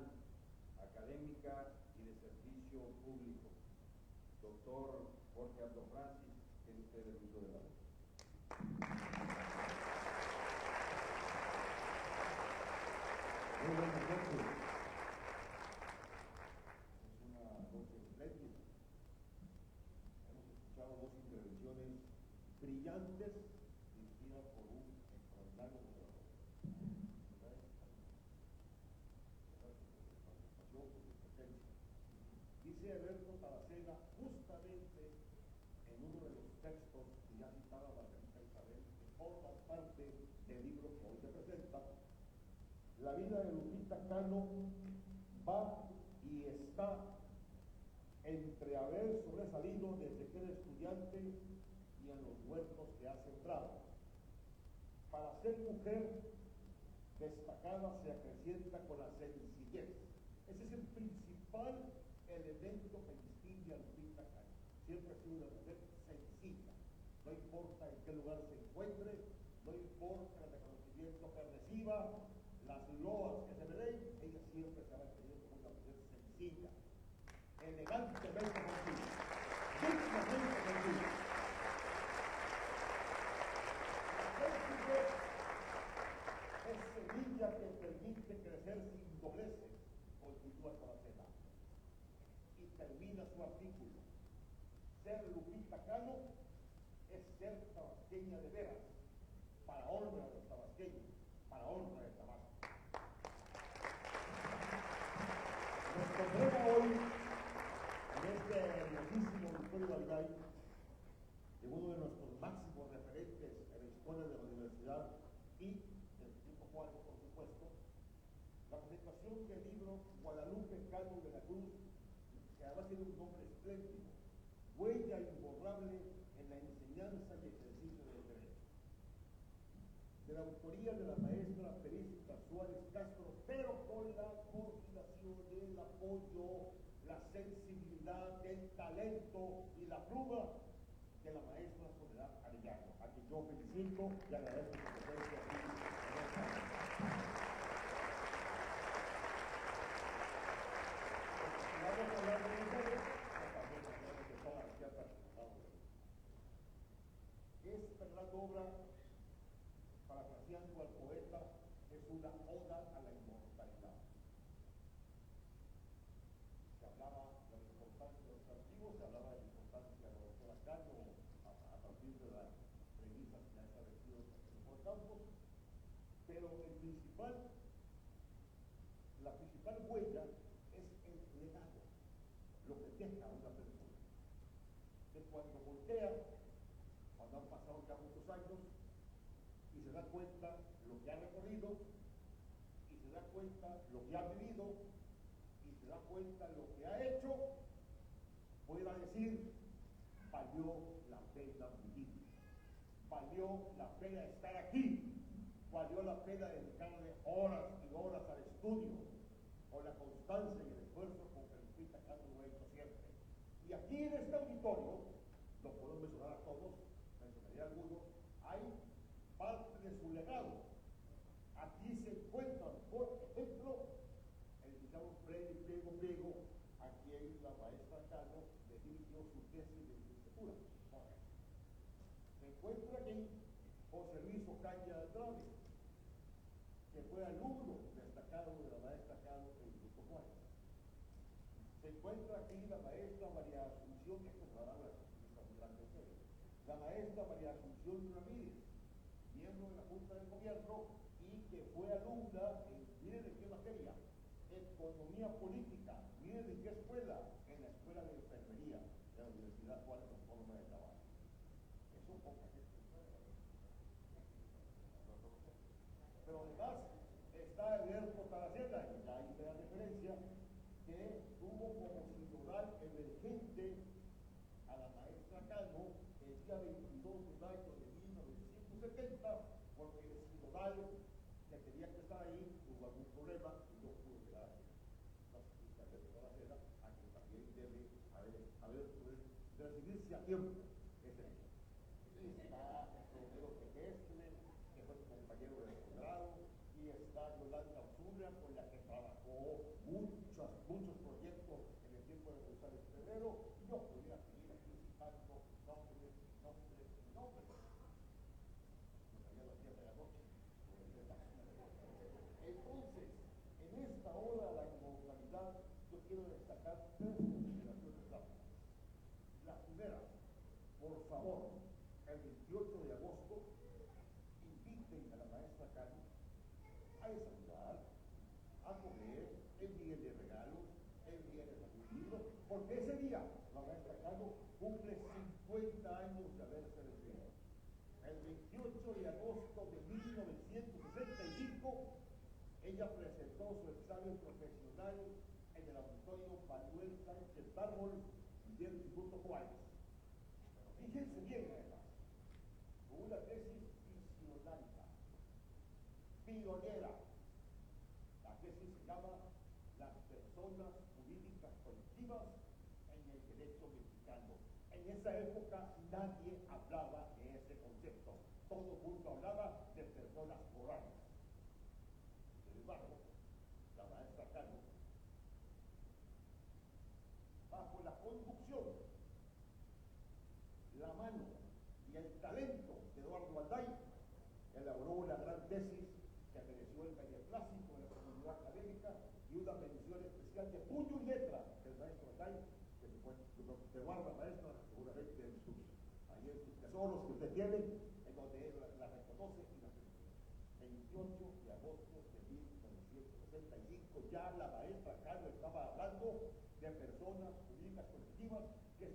académica y de servicio público, doctor Jorge Aldo Francis, tiene usted el uso de la voz. Muy buenas noches. antes dirigida por un extraordinario moderador. Dice Alberto Taracena justamente en uno de los textos que ya citaba Margarita Isabel, que forma parte del libro que hoy se presenta. La vida de Lupita Cano va y está entre haber sobresalido desde que era estudiante y en los huertos que ha sembrado. Para ser mujer destacada se acrecienta con la sencillez. Ese es el principal elemento que distingue a Lupita Cano. Siempre ha sido una mujer sencilla. No importa en qué lugar se encuentre, no importa el reconocimiento que reciba, las loas que se le den, ella siempre se ha mantenido como una mujer sencilla, elegantemente sencilla, dignamente sencilla. La sencillez es semilla que permite crecer sin dobleces, continúa Taracena. Y termina su artículo. Ser Lupita Cano es ser tabasqueña de veras, para honra de los tabasqueños, para honra de Tabasco. Nos congrega hoy en este hermosísimo Victorio Valgay, de uno de nuestros máximos referentes en la historia de la universidad y del Instituto Juárez, por supuesto, la presentación del libro Guadalupe Cano de la Cruz, que además tiene un nombre espléndido, huella imborrable en la enseñanza y ejercicio del derecho. De la autoría de la maestra Felicita Suárez Castro, pero con la coordinación, el apoyo, la sensibilidad, el talento y la pluma de la maestra Soledad Arellano, a quien yo felicito y agradezco su presencia aquí en esta mesa. Vamos a hablar de mujeres, también de todas las que han participado. Esta gran obra, parafraseando al poeta, es una oda a la inmortalidad. Se hablaba de la importancia de los archivos, se hablaba de la importancia de la doctora Cano a partir de las premisas que ha establecido por Campos, pero la principal huella es el legado, lo que deja una persona. Que cuando voltea, cuando han pasado ya muchos años, y se da cuenta lo que ha recorrido, y se da cuenta lo que ha vivido, y se da cuenta lo que ha hecho, pueda decir, valió la pena vivir, valió la pena estar aquí, valió la pena dedicarle horas y horas al estudio, con la constancia y el esfuerzo con que Lupita Cano lo ha hecho siempre. Y aquí en este auditorio, no puedo mencionar a todos, mencionaré a algunos, hay parte de su legado. Aquí se encuentran, por ejemplo, el licenciado Freddy Pliego, a quien la maestra Cano le dirigió su tesis de licenciatura. Se encuentra aquí José Luis Ocaña Andrade, que fue alumno destacado de la maestra Cano en el Instituto Juárez. Se encuentra aquí la maestra María Asunción, que es la maestra María Asunción Ramírez, miembro de la Junta de Gobierno y que fue alumna en, miren de qué materia, economía política, miren de qué escuela, en la Escuela de Enfermería de la Universidad Juárez Autónoma de Tabasco. Eso poca gente sabe. Pero además está Alberto Taracena, y ya ahí me da referencia, que tuvo como sinodal emergente a la maestra Cano el día 22 de mayo de 1970, porque el sinodal que tenía que estar ahí tuvo algún problema y no pudo llegar aquí. Entonces, Alberto Taracena, a quien también debe recibirse a tiempo ese día. Y está Romero Tejestne, que fue compañero de posgrado, y está Yolanda Osuna, con la que trabajó muchos proyectos en el tiempo de González Ferrero, y yo podría seguir aquí citando nombres. Nos haría las 10 de la noche. Entonces, en esta hora de la inmortalidad, yo quiero destacar 3 consideraciones rápidas. La primera, por favor, el 28 de a desayunar, a comer, envíenle regalos, envíenle algún libro, porque ese día la maestra Cano cumple 50 años de haberse recibido. El 28 de agosto de 1965, ella presentó su examen profesional en el auditorio Manuel Sánchez Bármol del Instituto Juárez. Pero fíjense bien, además, con una tesis visionaria, pionera. La tesis se llama Las personas jurídicas colectivas en el derecho mexicano. En esa época nadie hablaba de ese concepto. Todo el mundo hablaba de personas morales. Sin embargo, la maestra Cano, bajo la conducción, la mano y el talento de Eduardo Alday, elaboró una gran tesis que mereció el beneplácito de la comunidad académica y una mención especial de puño y letra del maestro Alday, que se guarda, maestra, seguramente en sus tesoros que usted tiene, en donde él la reconoce y la felicita. 28 de agosto de 1965, ya la maestra Cano estaba hablando de personas jurídicas colectivas, que es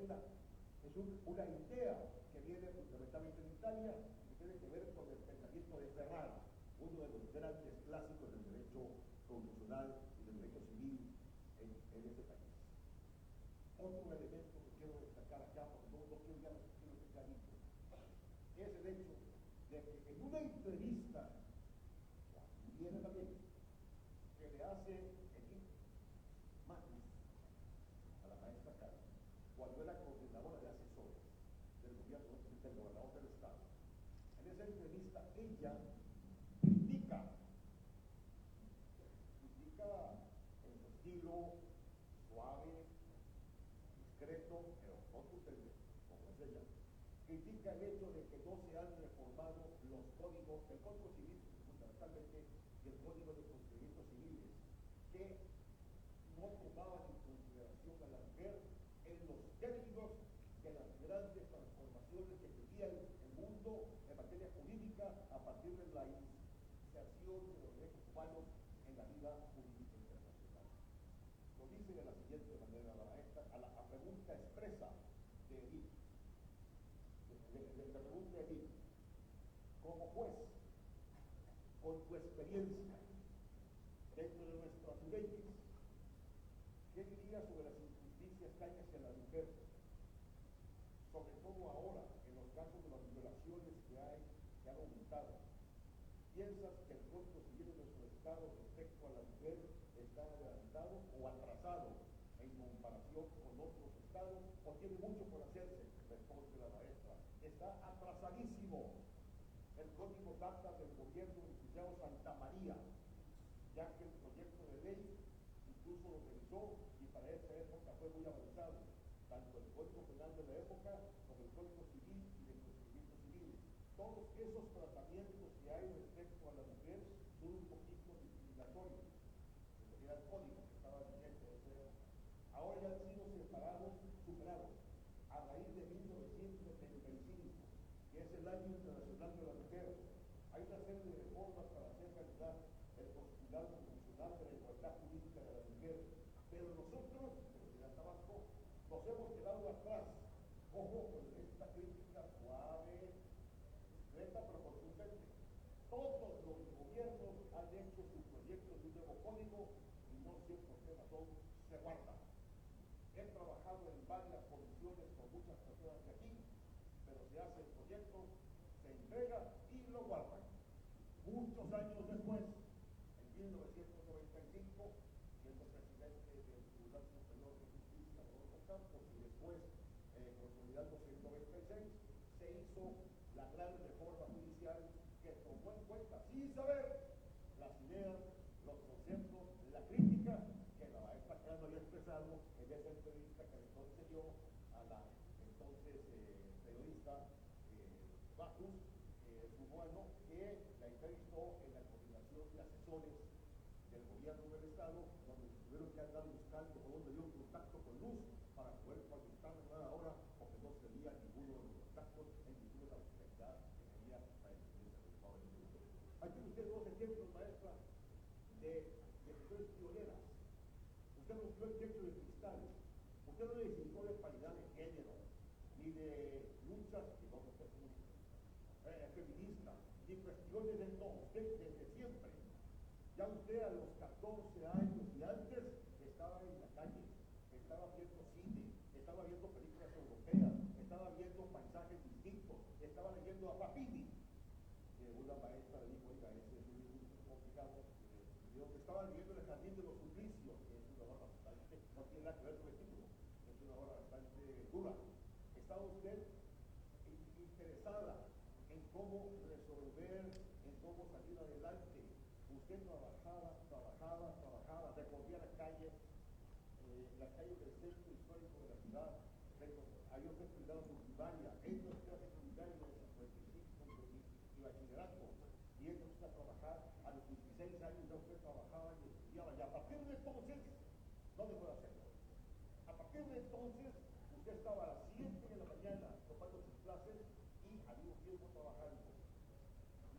una idea que viene fundamentalmente de Italia, que tiene que ver con el pensamiento de Ferrara, uno de los grandes clásicos del derecho constitucional y del derecho civil en ese país. Otro elemento que quiero destacar acá, porque no quiero ya quiero dejar dicho, es el hecho de que en una entrevista, viene también, que le hace Edith Matis a la maestra Cano, cuando era coordinadora de asesores del gobierno del gobernador del estado. En esa entrevista ella critica en su estilo suave, discreto, pero contundente, como es ella, critica el hecho de que no se han reformado los códigos, el código civil fundamentalmente y el código de procedimientos civiles, que no tomaban en consideración a la mujer en los términos de las grandes transformaciones que vivía el mundo en materia jurídica a partir de la inserción de los derechos humanos en la vida jurídica internacional. Lo dice de la siguiente manera la maestra a pregunta expresa de Edith. Le pregunta a Edith, como juez, con tu experiencia dentro de nuestras leyes, ¿qué dirías sobre las injusticias que hay hacia la mujer? Sobre todo ahora, en los casos de las violaciones que han aumentado. ¿Piensas que el código civil de nuestro estado respecto a la mujer está adelantado o atrasado en comparación con otros estados, o tiene mucho por hacerse? Responde la maestra. Está atrasadísimo. El código data del gobierno del licenciado Santa María, ya que el proyecto de ley incluso lo revisó y para esa época fue muy avanzado, tanto el Código Penal de la época como el Código Civil y de procedimientos civiles. Todos esos tratamientos que hay respecto a la mujer son un poquito discriminatorios, que era el código que estaba vigente de esa época. Ahora ya han sido superados a raíz de 1975, que es el Año Internacional de la Mujer. Hay una serie de reformas para hacer realidad el postulado constitucional de la igualdad jurídica de la mujer, pero nosotros, Comunidad Tabasco, nos hemos quedado atrás. Ojo con esta crítica suave, discreta, pero contundente. Todos los gobiernos han hecho sus proyectos de un nuevo código y no sé por qué razón se guardan. He trabajado en varias comisiones con muchas personas de aquí, pero se hace el proyecto, se entrega y lo guardan. Muchos años después, en 1995, siendo presidente del Tribunal Superior de Justicia de Los Campos y después consolidándose en 96, se hizo la gran reforma judicial que tomó en cuenta, sin saber, las ideas, los conceptos, la crítica que la maestra Cano había expresado en esa entrevista que le concedió a la entonces periodista Bacus, cubano, que la entrevistó en la coordinación de asesores del gobierno del estado, donde tuvieron que andar buscando por donde dio un contacto con Luz para poder contactar nada ahora, porque no tenía ninguno de los contactos en ninguna de las actividades que quería para el Aquí usted dos ejemplos, maestra, usted rompió el techo de cristal, usted no necesitó de paridad de género, ni de luchas feministas, ni cuestiones de no, usted desde siempre. Ya usted a los 14 años y antes estaba en la calle, estaba viendo cine, estaba viendo películas europeas, estaba viendo paisajes distintos, estaba leyendo a Papini. Una maestra le dijo, oiga, ese es un libro complicado. Estaba leyendo El Jardín de los Suplicios, que es una obra bastante, no tiene nada que ver con el título, es una obra bastante dura. Estaba usted interesada en cómo resolver, en cómo salir adelante. Usted trabajaba, recorría la calle del centro histórico de la ciudad, había usted estudiado su primaria, entró usted a secundaria de 55 y bachillerato, y entró usted a trabajar a los 16 años, ya usted trabajaba y estudiaba, y a partir de entonces, no dejó de hacerlo. A partir de entonces, usted estaba a las 7 de la mañana tomando sus clases y al mismo tiempo trabajando.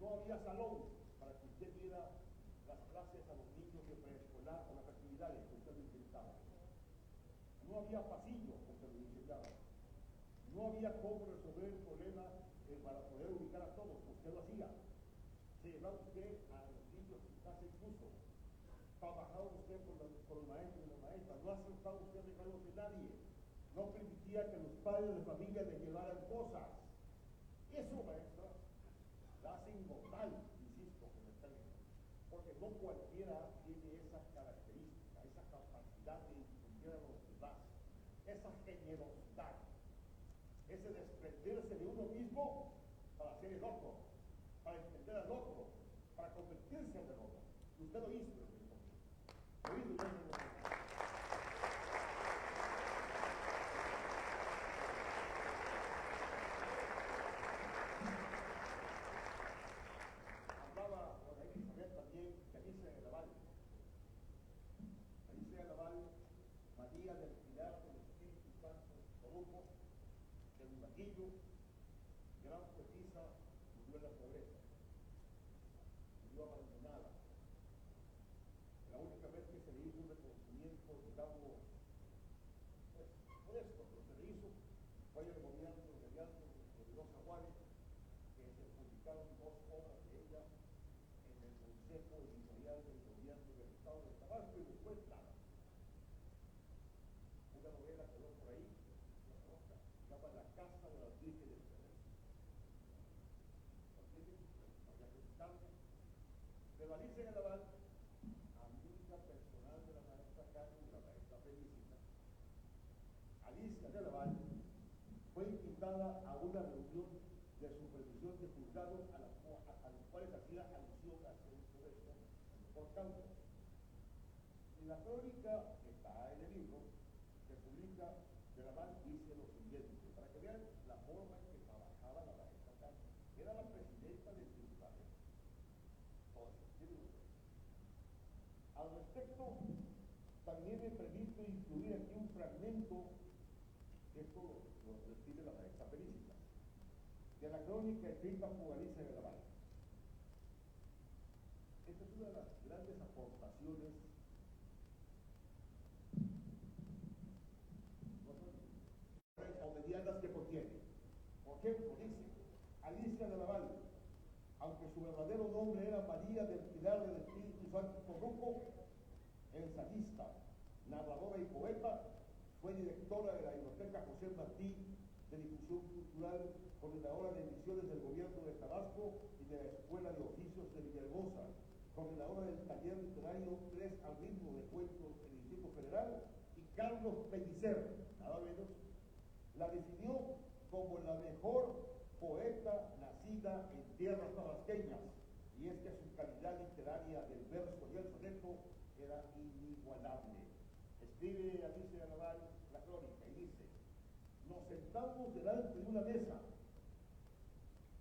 No había salón para que usted diera las clases a los niños de preescolar o las actividades que usted lo intentaba. No había pasillo porque lo intentaba. No había cómo resolver el problema para poder ubicar a todos. Usted lo hacía. Se llevaba usted a los niños a su casa incluso. Trabajaba usted con los maestros y las maestras. No aceptaba usted regalos de nadie. No permitía que los padres de familia le llevaran cosas. Eso, maestra, la hace inmortal, insisto, con el término. Porque no cualquiera tiene esa característica, esa capacidad de influir a los demás, esa generosidad, ese desprenderse de uno mismo para ser el otro, para entender al otro, para convertirse en el otro. Y usted lo hizo, lo hizo usted en el otro. María del Pilar del Espíritu Santo Toruco, de Bugaquillo, gran poetisa, murió en la pobreza, murió abandonada. La única vez que se le hizo un reconocimiento, digamos, pues, modesto, pero se le hizo, fue el gobierno mediante de los Jaguares, que se publicaron 2 obras de ella en el Consejo Editorial del Gobierno del Estado de Tabasco y después nada. Una novela quedó por ahí, se llama La Casa de las Vírgenes Terrestres. Las Vírgenes, había que visitarme. Pero Alicia Galaval, amiga personal de la maestra Carmen y la maestra Felicita, Alicia Galaval fue invitada a una reunión de supervisión de juzgados a los cuales hacía alusión a todo esto por causa. En la crónica que está en el libro, se publica, Galaval dice lo siguiente, para que vean la forma en que trabajaba la maestra Carmen. Era la presidenta del tribunal. Al respecto, también me permito incluir aquí un fragmento, esto lo describe la maestra Felicita, de la crónica escrita por Alicia Galaval. Esta es una de las grandes aportaciones o medianas que contiene. Por ejemplo, dice Alicia Galaval, aunque su verdadero nombre era María del Pilar del Espíritu Santo Toruco, ensayista, narradora y poeta, fue directora de la Biblioteca José Martí de Difusión Cultural, coordinadora de emisiones del Gobierno de Tabasco y de la Escuela de Oficios de Villahermosa, coordinadora del taller literario 3 al ritmo de cuentos en el Distrito Federal, y Carlos Pellicer, nada menos, la definió como la mejor poeta nacida en tierras tabasqueñas, y es que su calidad literaria del verso y el soneto era inigualable. Escribe Alicia Galaval la crónica y dice: nos sentamos delante de una mesa,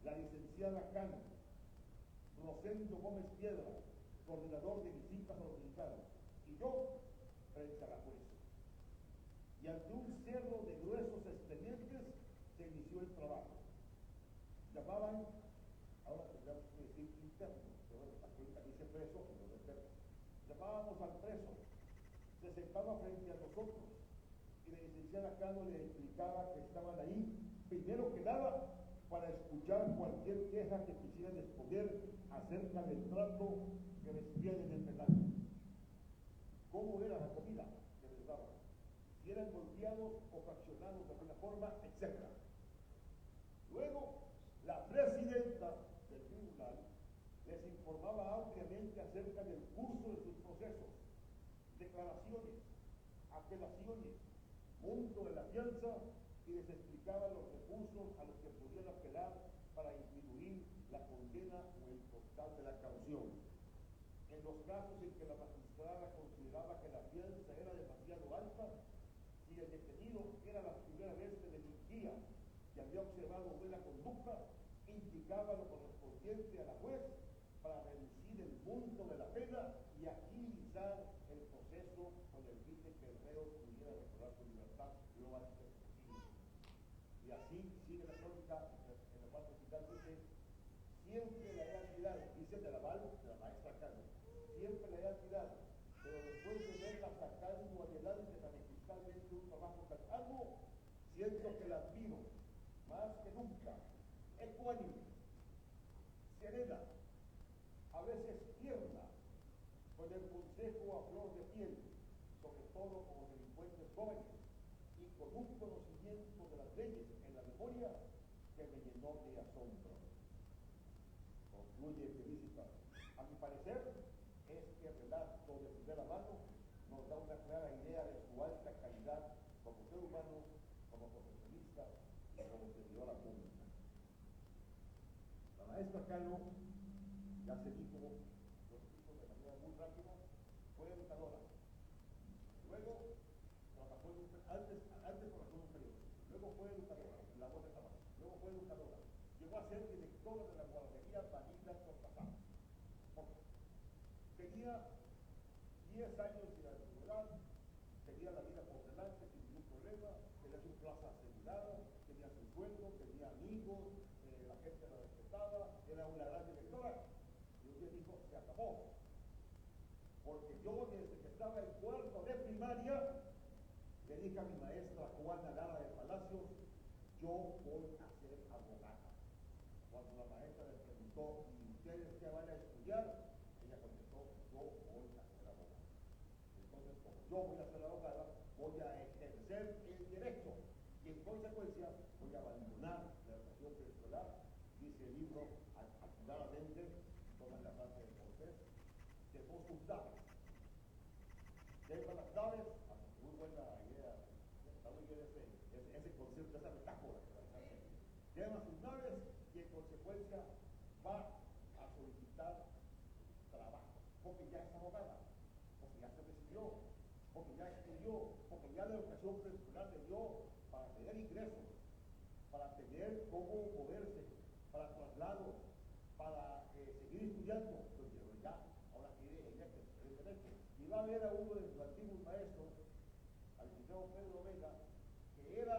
la licenciada Can, Rosendo Gómez Piedra, coordinador de visitas a los militares, y yo frente a la jueza. Y ante un cerro de gruesos expedientes se inició el trabajo. Llamaban, ahora tendríamos que decir interno, pero bueno, la crónica dice preso, pero no interno. Llamábamos al preso, se sentaba frente a nosotros y la licenciada Cano le explicaba que estaban ahí, primero que nada, para escuchar cualquier queja que quisieran exponer acerca del trato que recibían en el penal. ¿Cómo era la comida que les daban? Si eran golpeados o fraccionados de alguna forma, etc. Luego, la presidenta del tribunal les informaba ampliamente acerca del curso de sus procesos, declaraciones, apelaciones, monto de la fianza, y les explicaba los recursos a los que podían apelar para disminuir la condena o el total de la caución. En los casos en que la magistrada consideraba que la fianza era demasiado alta, si el detenido era la primera vez que delinquía y había observado buena conducta, indicaba lo correspondiente a la juez para reducir el monto de la pena y agilizar el proceso con el fin de que el reo pudiera recobrar su libertad lo antes posible. Y así sigue la crónica en la parte final, dice: siempre la he admirado, dice de la maestra Cano, siempre la he admirado, pero después de verla sacando adelante tan eficazmente un trabajo tan arduo, siento que la admiro más que nunca, ecuánime, serena, a veces tierna, con el consejo a flor de piel, sobre todo con los delincuentes jóvenes, y con un conocimiento de las leyes en la memoria que me llenó de asombro. Concluye Felicita: a mi parecer, este relato de primera mano nos da una clara idea de su alta calidad como ser humano, como profesionista y como servidora pública. La maestra Cano, ya se dijo, lo explico de manera muy rápida, fue educadora. Luego trabajó antes trabajó en un periódico, luego fue educadora, en la voz de trabajo, luego fue educadora, llegó a ser directora de la guardería Vanilla Cortázar. Tenía 10 años de antigüedad, tenía la vida por delante sin ningún problema, tenía su plaza asegurada, tenía su sueldo, tenía amigos, la gente la respetaba, era una gran directora. Y un día dijo: se acabó, porque yo desde que estaba en cuarto de primaria le dije a mi maestra Juana Lara de Palacios: yo voy a ser abogada. Cuando la maestra le preguntó: ¿y ustedes qué van a estudiar?, ella contestó: yo voy a ser abogada. Entonces, como yo voy a ser abogada, voy a ejercer el derecho y en consecuencia voy a abandonar la educación preescolar. Dice el libro acuradamente, toma la frase de Cortés, de dos unidades. Lleva las naves, muy buena idea, está muy bien ese concepto, esa metáfora. Lleva sus naves y en consecuencia va a solicitar trabajo, porque ya es abogada, porque ya se recibió, porque ya estudió, porque ya la educación preescolar le dio para tener ingresos, para tener cómo moverse, para traslados, para seguir estudiando. Pero ya, ahora quiere ella que se el derecho. Y va a ver a uno de sus antiguos maestros, al licenciado Pedro Vega, que era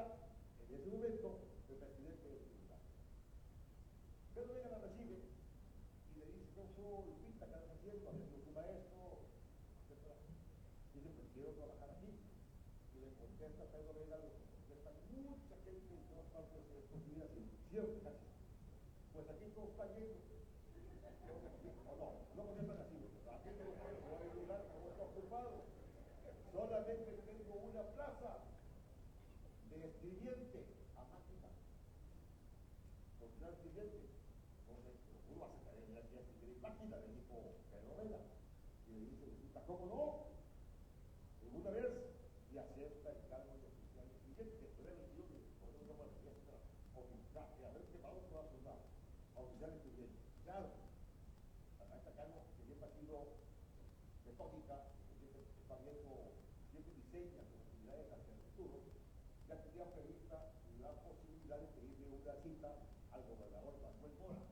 en ese momento el presidente del tribunal. Pedro Vega la recibe y le dice: profesor Lupita, ¿qué estás haciendo? Ha sido su maestro, etc. Dice: pues quiero trabajar aquí. Y le contesta Pedro Vega lo que contesta mucha gente en todas partes de estos días, y cierto, casi. Pues aquí todo está lleno. O no contestan así, aquí todo está lleno, no hay lugar, todo está ocupado. Solamente tengo una plaza de escribiente a máquina. Por una escribiente. Entonces, uno va a sacar el día si quiere máquina, le dijo Pedro Vela. Y le dice: ¿cómo no? Una vez, y acepta el cargo de oficial escribiente, después de 22 meses, por eso no manifiesta oficial, y a ver qué vamos a soldar, oficial escribiente. Claro, la maestra Cano, que siempre ha sido metódica, que siempre está viendo, siempre diseña sus actividades hacia el futuro, ya tenía prevista la posibilidad de pedirle una cita al gobernador Manuel Mora.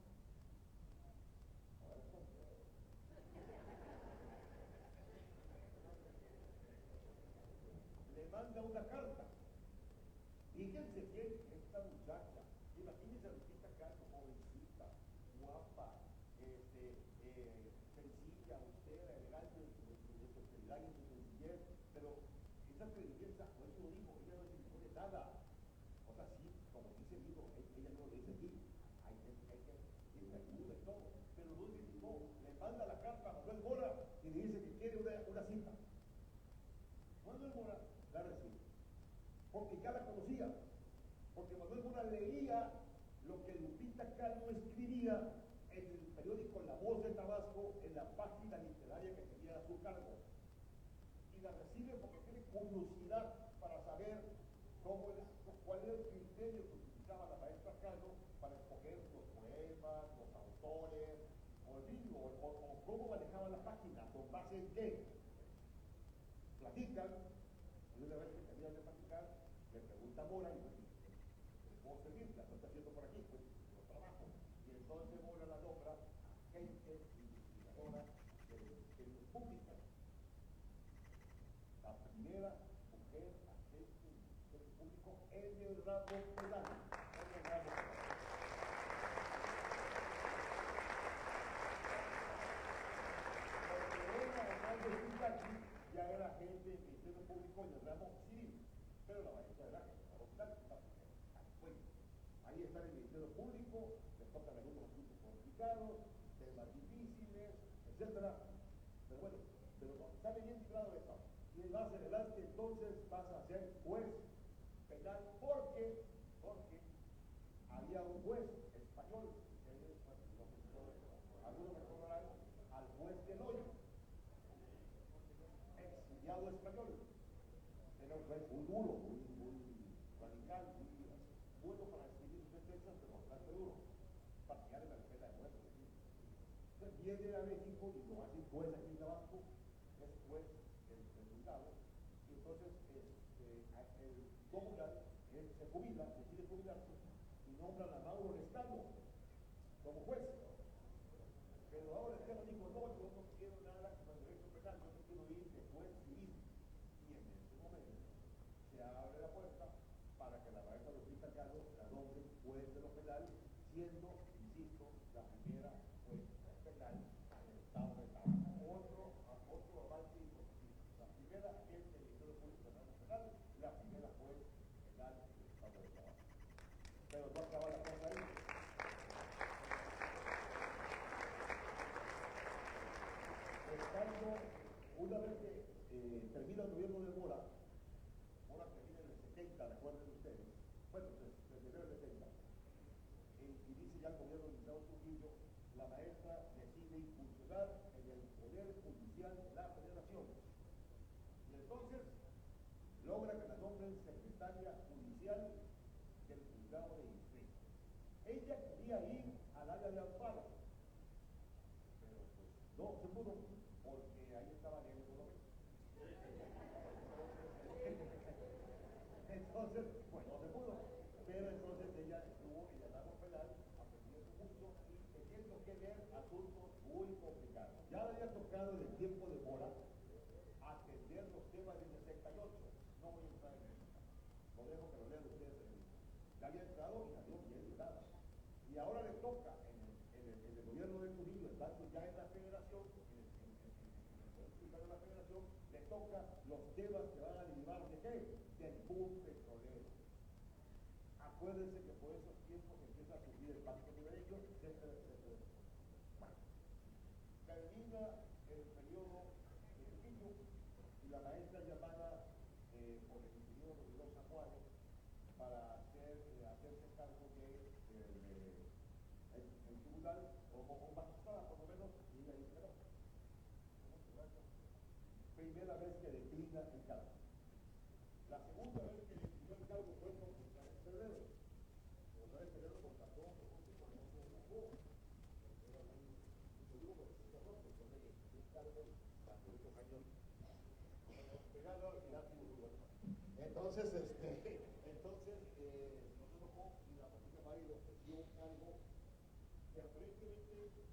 Le manda una carta. Fíjense bien esta muchacha, imagínense a Lupita Cano, jovencita, guapa, sencilla, austera, elegante en su austeridad y en su sencillez, pero esa creencia, por eso lo dijo, ella no se impone nada. O sea, sí, como dice el libro, ella no lo dice aquí, hay que ayuda y todo, pero no dice no, le manda la carta a Manuel Mora y le dice que quiere una cita. Manuel Mora la recibe, porque ya la conocía, porque Manuel Mora leía lo que Lupita Cano escribía en el periódico La Voz de Tabasco, en la página literaria que tenía a su cargo. Y la recibe porque tiene curiosidad para saber cuál era el criterio que utilizaba la maestra Cano para escoger los poemas, los autores, o cómo manejaba la página, con base en qué. Platican, y una vez que terminan de platicar, le pregunta a Mora y puedo servir, la está haciendo por aquí, pues lo trabajo. Y entonces Mora la nombra agente investigadora de los públicos. La primera mujer agente del público en el ramo penal. Ya era agente del Ministerio Público en el ramo civil, pero la mayoría era agente del ramo penal. Ahí está el Ministerio Público, les tocan algunos asuntos complicados, temas difíciles, etcétera. Pero bueno, sale bien librado eso. Y más adelante entonces pasa a ser juez penal porque había un juez español, algunos recordarán al juez del Hoyo, exiliado español. Era un juez muy duro, muy radical, muy bueno para escribir sentencias, pero bastante duro, partidario de la pena de muerte. Entonces viene a México y lo hace juez aquí en Tabasco, es juez del juzgado, y entonces el comunal se jubila, decide jubilarse, y nombran a Mauro Lescano como juez. Pero ahora Lescano dijo, no, yo no quiero nada con el derecho penal, yo me quiero ir de juez civil. Y en ese momento se abre la puerta para que la maestra Lupita Cano la nombre juez de lo penal, siendo, insisto, la primera juez penal en el estado de Tabasco. Otro avance importantísimo. La primera agente del Ministerio Público Penal, la primera juez penal en el estado de Tabasco. Pero no acaba la cosa ahí. Una vez que termina el gobierno de Mora termina en el 70, recuerden ustedes, bueno, desde el 70, y dice ya el gobierno de Gustavo Trujillo, la maestra decide incursionar en el poder judicial de la Federación. Y entonces logra que la nombren secretaria judicial del juzgado de distrito. Ella quería ir al área de amparo, pero pues no se pudo, porque ahí estaba Diego Colomé. Entonces, pues no se pudo, pero entonces ella estuvo en el ramo penal aprendiendo mucho y teniendo que ver asuntos muy complicados. Ya le había tocado en el tiempo de Mora atender los temas del 68, no voy a entrar en eso, lo dejo que lo lean ustedes en el libro. Ya había entrado y salió bien librada. Y ahora le toca en el gobierno de Trujillo, estando ya en la federación, la federación, le toca los temas que van a derivar de qué? Del boom petrolero. Acuérdense que por esos tiempos empieza a subir el Pacto Ribereño, etcétera, etcétera. Bueno, termina el periodo de Trujillo y la maestra llamada por el ingeniero Rodrigo Juárez para hacerse cargo del tribunal o magistrada, por lo menos, y ella dice no. Primera vez que declina el cargo. La segunda vez que declinó el cargo fue con González Pedrero. González Pedrero contrató un entonces, nos tocó y la política Mari le ofreció un cargo que aparentemente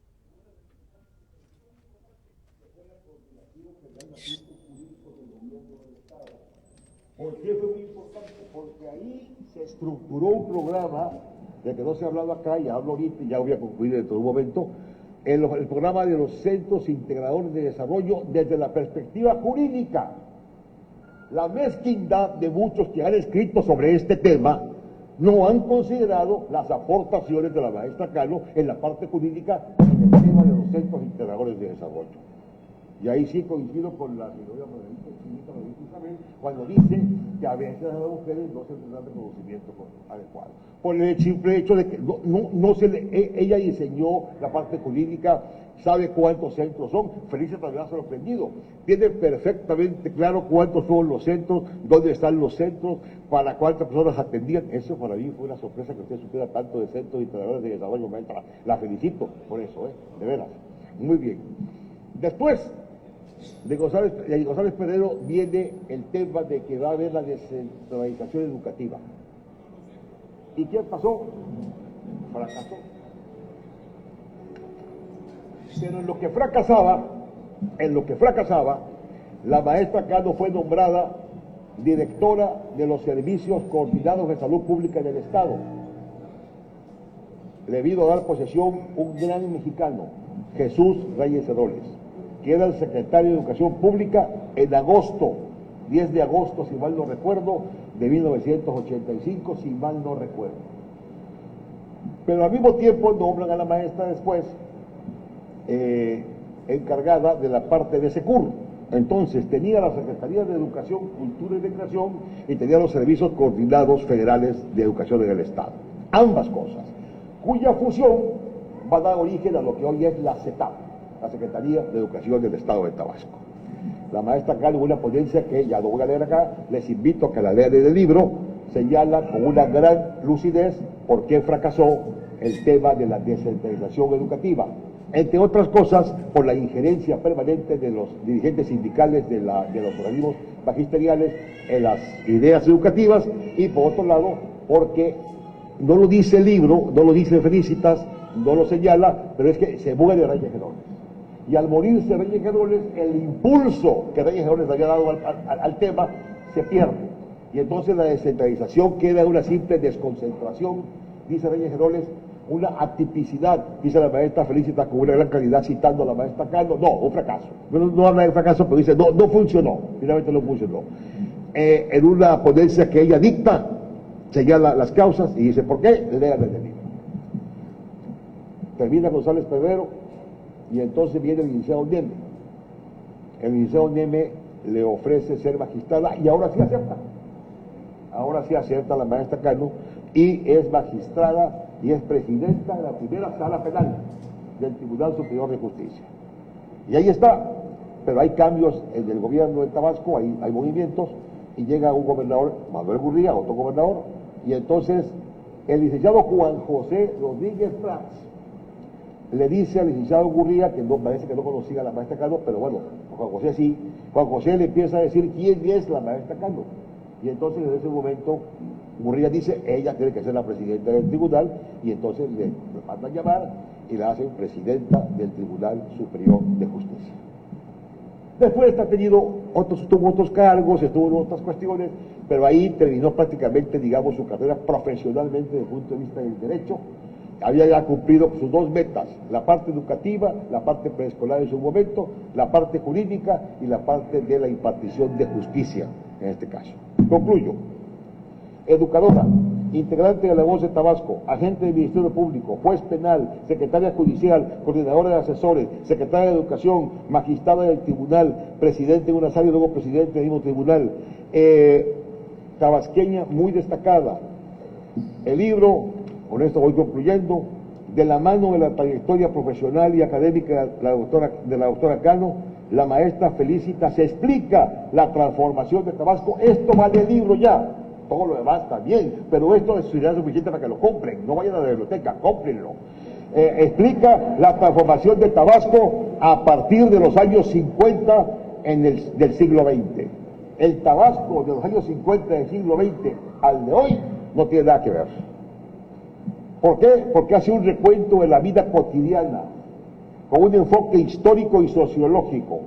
fue la coordinación general de asuntos jurídicos del gobierno del Estado. ¿Por qué fue muy importante? Porque ahí se estructuró un programa de que no se ha hablado acá, y hablo ahorita y ya voy a concluir dentro de un momento, el programa de los Centros Integradores de Desarrollo desde la perspectiva jurídica. la mezquindad de muchos que han escrito sobre este tema no han considerado las aportaciones de la maestra Cano en la parte jurídica en el tema de los centros integradores de desarrollo. Y ahí sí coincido con la señora Margarita Isabel cuando dice que a veces a las mujeres no se les da reconocimiento adecuado. Por el simple hecho de que ella diseñó la parte jurídica, sabe cuántos centros son. Felicia también ha sorprendido. Tiene perfectamente claro cuántos son los centros, dónde están los centros, para cuántas personas atendían. Eso para mí fue una sorpresa que usted supiera tanto de centros integradores de desarrollo, maestra. La felicito por eso, de veras. Muy bien. Después de González Pedrero viene el tema de que va a haber la descentralización educativa. ¿Y qué pasó? Fracasó. Pero en lo que fracasaba, la maestra Cano fue nombrada directora de los servicios coordinados de salud pública del Estado. Le vino a dar posesión un gran mexicano, Jesús Reyes Heroles, que era el secretario de Educación Pública en agosto, 10 de agosto, si mal no recuerdo, de 1985, si mal no recuerdo. Pero al mismo tiempo nombran a la maestra después encargada de la parte de SECUR. Entonces tenía la Secretaría de Educación, Cultura y Recreación y tenía los servicios coordinados federales de educación en el Estado. Ambas cosas, cuya fusión va a dar origen a lo que hoy es la CETAP, la Secretaría de Educación del Estado de Tabasco. La maestra Cano, una ponencia que ya no voy a leer acá, les invito a que la lean en el libro, señala con una gran lucidez por qué fracasó el tema de la descentralización educativa. Entre otras cosas, por la injerencia permanente de los dirigentes sindicales de los organismos magisteriales en las ideas educativas, y por otro lado, porque no lo dice el libro, no lo dice Felicitas, no lo señala, pero es que se muere Reyes Heroles. Y al morirse Reyes Heroles, el impulso que Reyes Heroles había dado al tema se pierde. Y entonces la descentralización queda una simple desconcentración, dice Reyes Heroles, una atipicidad, dice la maestra Felicitas con una gran calidad citando a la maestra Cano. No, un fracaso. No habla de fracaso, pero dice, no funcionó, finalmente no funcionó. En una ponencia que ella dicta, señala las causas y dice, ¿por qué? Lean el libro. Termina González Pedrero y entonces viene el licenciado Neme. El licenciado Neme le ofrece ser magistrada y ahora sí acepta. Ahora sí acepta la maestra Cano y es magistrada y es presidenta de la primera sala penal del Tribunal Superior de Justicia. Y ahí está, pero hay cambios en el gobierno de Tabasco, hay movimientos, y llega un gobernador, Manuel Gurría, otro gobernador, y entonces el licenciado Juan José Rodríguez Prats le dice al licenciado Gurría, que no parece que no conocía a la maestra Cano, pero bueno, Juan José sí, Juan José le empieza a decir quién es la maestra Cano. Y entonces en ese momento Gurría dice, ella tiene que ser la presidenta del tribunal, y entonces le mandan llamar y la hacen presidenta del Tribunal Superior de Justicia. Después tuvo otros cargos, estuvo en otras cuestiones, pero ahí terminó prácticamente, digamos, su carrera profesionalmente desde el punto de vista del derecho. Había ya cumplido sus dos metas, la parte educativa, la parte preescolar en su momento, la parte jurídica y la parte de la impartición de justicia, en este caso. Concluyo. Educadora, integrante de la Voz de Tabasco, agente del Ministerio Público, juez penal, secretaria judicial, coordinadora de asesores, secretaria de Educación, magistrada del tribunal, presidente de una sala y luego presidente del mismo tribunal, tabasqueña muy destacada. El libro, con esto voy concluyendo, de la mano de la trayectoria profesional y académica de la doctora Cano, la maestra Felicitas explica la transformación de Tabasco. Esto vale el libro ya, todo lo demás también, pero esto es suficiente para que lo compren, no vayan a la biblioteca, cómprenlo. Explica la transformación de Tabasco a partir de los años 50 del siglo XX. El Tabasco de los años 50 del siglo XX al de hoy no tiene nada que ver. ¿Por qué? Porque hace un recuento de la vida cotidiana, con un enfoque histórico y sociológico.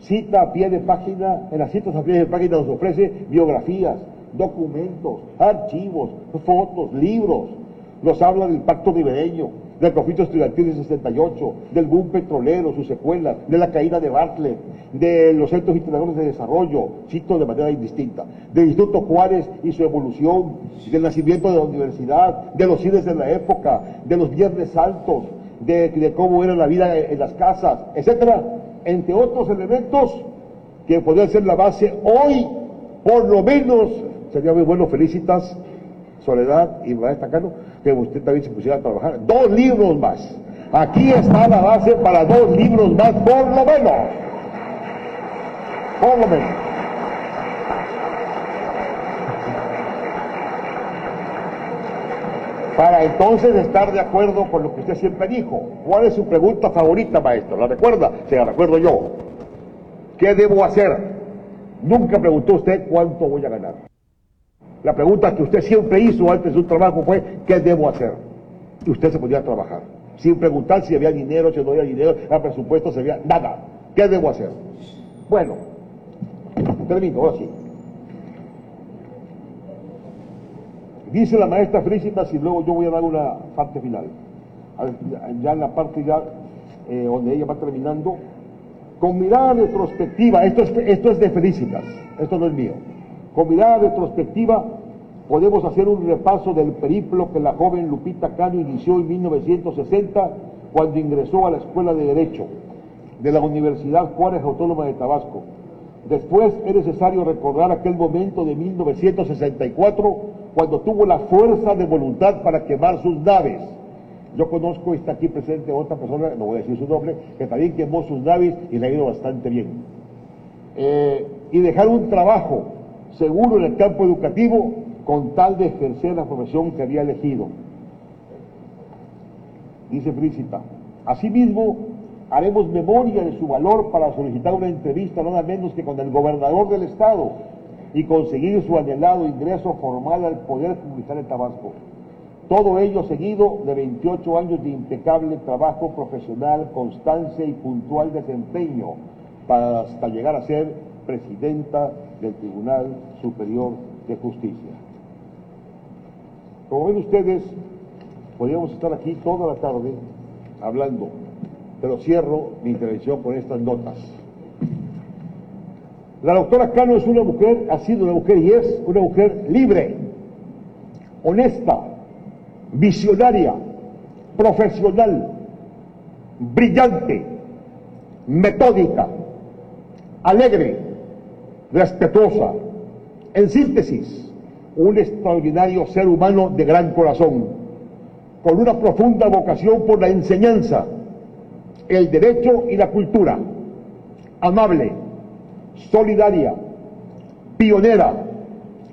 Cita a pie de página, en las citas a pie de página nos ofrece biografías, documentos, archivos, fotos, libros, nos habla del pacto ribereño, del conflicto estudiantil de 68, del boom petrolero, sus secuelas, de la caída de Bartlett, de los centros integradores de desarrollo, cito de manera indistinta, del Instituto Juárez y su evolución, del nacimiento de la universidad, de los cines de la época, de los viernes altos, de cómo era la vida en las casas, etcétera, entre otros elementos que podrían ser la base hoy, por lo menos, sería muy bueno, felicitas, Soledad y maestra Cano, que usted también se pusiera a trabajar. 2 libros más. Aquí está la base para 2 libros más, por lo menos. Por lo menos. Para entonces estar de acuerdo con lo que usted siempre dijo. ¿Cuál es su pregunta favorita, maestro? ¿La recuerda? Se la recuerdo yo. ¿Qué debo hacer? Nunca preguntó usted cuánto voy a ganar. La pregunta que usted siempre hizo antes de su trabajo fue, ¿qué debo hacer? Y usted se podía trabajar, sin preguntar si había dinero, si no había dinero, el presupuesto, si había nada. ¿Qué debo hacer? Bueno, termino, ahora sí. Dice la maestra Felicitas, y luego yo voy a dar una parte final. Ya en la parte donde ella va terminando, con mirada retrospectiva, esto es de Felicitas, esto no es mío. Con mirada retrospectiva podemos hacer un repaso del periplo que la joven Lupita Cano inició en 1960 cuando ingresó a la Escuela de Derecho de la Universidad Juárez Autónoma de Tabasco. Después es necesario recordar aquel momento de 1964 cuando tuvo la fuerza de voluntad para quemar sus naves. Yo conozco, está aquí presente otra persona, no voy a decir su nombre, que también quemó sus naves y le ha ido bastante bien. Y dejar un trabajo seguro en el campo educativo con tal de ejercer la profesión que había elegido. Dice Felicita, asimismo haremos memoria de su valor para solicitar una entrevista nada menos que con el gobernador del estado y conseguir su anhelado ingreso formal al Poder Judicial de Tabasco. Todo ello seguido de 28 años de impecable trabajo profesional, constancia y puntual desempeño para hasta llegar a ser presidenta del Tribunal Superior de Justicia. Como ven ustedes, podríamos estar aquí toda la tarde hablando, pero cierro mi intervención con estas notas. La doctora Cano es una mujer, ha sido una mujer y es una mujer libre, honesta, visionaria, profesional, brillante, metódica, alegre, respetuosa. En síntesis, un extraordinario ser humano de gran corazón, con una profunda vocación por la enseñanza, el derecho y la cultura, amable, solidaria, pionera,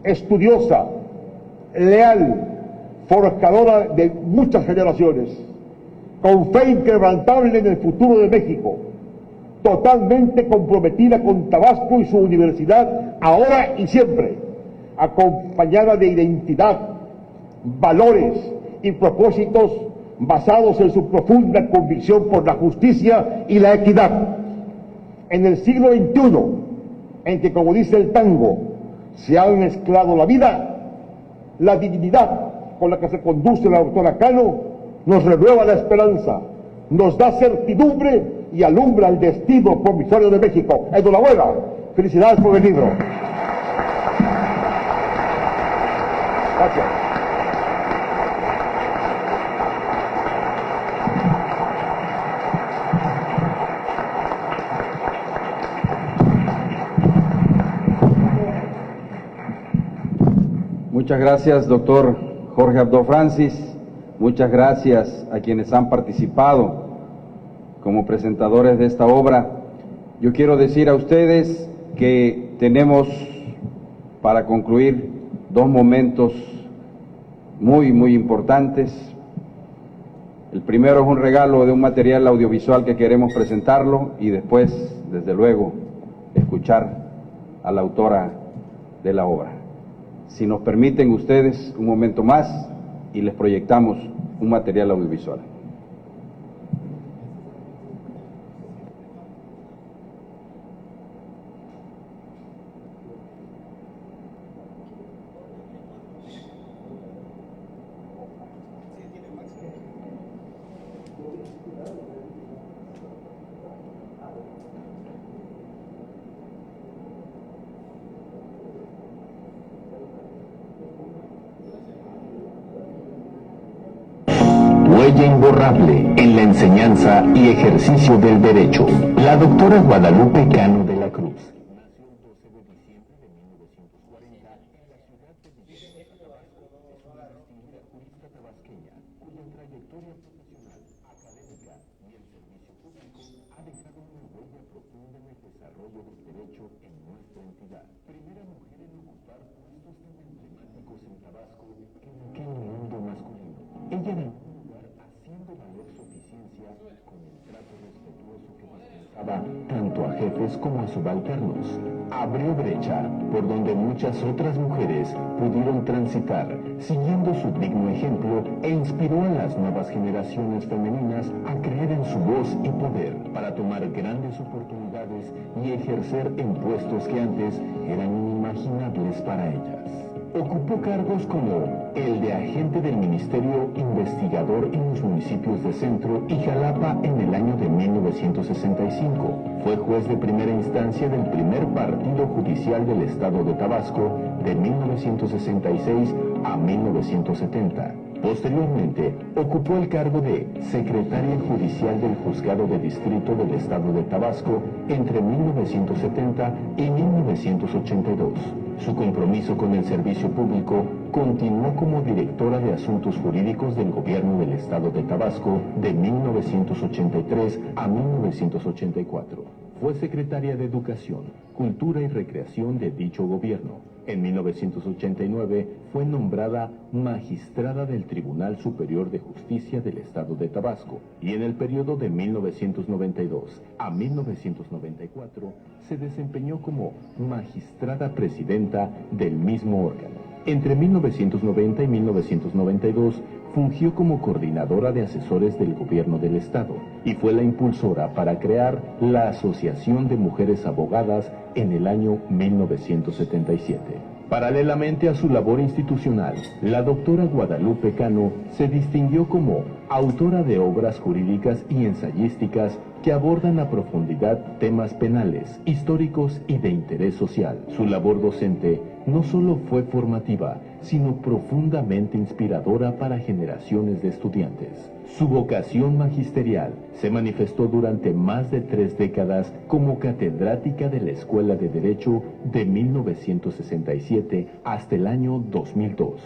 estudiosa, leal, forjadora de muchas generaciones, con fe inquebrantable en el futuro de México, totalmente comprometida con Tabasco y su universidad, ahora y siempre, acompañada de identidad, valores y propósitos basados en su profunda convicción por la justicia y la equidad. En el siglo XXI, en que, como dice el tango, se ha mezclado la vida, la dignidad con la que se conduce la doctora Cano nos renueva la esperanza, nos da certidumbre y alumbra el destino promisorio de México. Enhorabuena, felicidades por el libro. Gracias. Muchas gracias, doctor Jorge Abdo Francis. Muchas gracias a quienes han participado como presentadores de esta obra. Yo quiero decir a ustedes que tenemos, para concluir, 2 momentos muy importantes. El primero es un regalo de un material audiovisual que queremos presentarlo y después, desde luego, escuchar a la autora de la obra. Si nos permiten ustedes un momento más y les proyectamos un material audiovisual. huella imborrable en la enseñanza y ejercicio del derecho. La doctora Guadalupe Cano de la Cruz nació el 12 de diciembre de 1940 en la ciudad de Villahermosa, Tabasco. Es una distinguida jurista tabasqueña cuya trayectoria profesional, académica y el servicio público ha dejado una huella profunda en el desarrollo del derecho en nuestra entidad. Primera mujer en ocupar puestos tan emblemáticos en Tabasco en aquel mundo masculino. Ella ganó un lugar haciendo valer su eficiencia con el trato respetuoso que dispensaba tanto a jefes como a subalternos. Abrió brecha por donde muchas otras mujeres pudieron transitar, siguiendo su digno ejemplo, e inspiró a las nuevas generaciones femeninas a creer en su voz y poder para tomar grandes oportunidades y ejercer en puestos que antes eran inimaginables para ellas. Ocupó cargos como el de agente del Ministerio Investigador en los municipios de Centro y Jalapa en el año de 1965. Fue juez de primera instancia del primer partido judicial del estado de Tabasco de 1966 a 1970. Posteriormente, ocupó el cargo de secretaria judicial del Juzgado de Distrito del estado de Tabasco entre 1970 y 1982. Su compromiso con el servicio público continuó como directora de Asuntos Jurídicos del Gobierno del Estado de Tabasco de 1983 a 1984. Fue secretaria de Educación, Cultura y Recreación de dicho gobierno. En 1989 fue nombrada magistrada del Tribunal Superior de Justicia del Estado de Tabasco y en el periodo de 1992 a 1994 se desempeñó como magistrada presidenta del mismo órgano. Entre 1990 y 1992 fungió como coordinadora de asesores del gobierno del estado y fue la impulsora para crear la Asociación de Mujeres Abogadas en el año 1977. Paralelamente a su labor institucional, la doctora Guadalupe Cano se distinguió como autora de obras jurídicas y ensayísticas que abordan a profundidad temas penales, históricos y de interés social. Su labor docente no solo fue formativa, sino profundamente inspiradora para generaciones de estudiantes. Su vocación magisterial se manifestó durante más de 3 décadas como catedrática de la Escuela de Derecho de 1967 hasta el año 2002.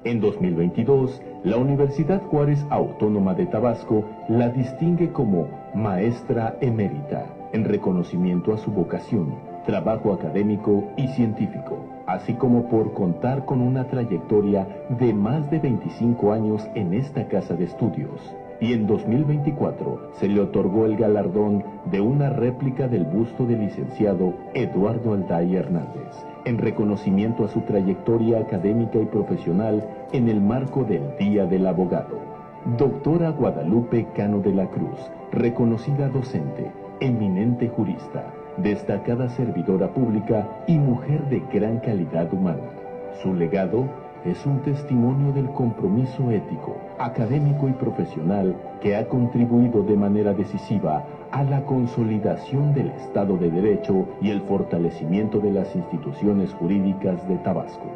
En 2022, la Universidad Juárez Autónoma de Tabasco la distingue como maestra emérita, en reconocimiento a su vocación, trabajo académico y científico, así como por contar con una trayectoria de más de 25 años en esta casa de estudios. Y en 2024 se le otorgó el galardón de una réplica del busto del licenciado Eduardo Alday Hernández, en reconocimiento a su trayectoria académica y profesional en el marco del Día del Abogado. Doctora Guadalupe Cano de la Cruz, reconocida docente, eminente jurista, destacada servidora pública y mujer de gran calidad humana. Su legado es un testimonio del compromiso ético, académico y profesional que ha contribuido de manera decisiva a la consolidación del Estado de Derecho y el fortalecimiento de las instituciones jurídicas de Tabasco.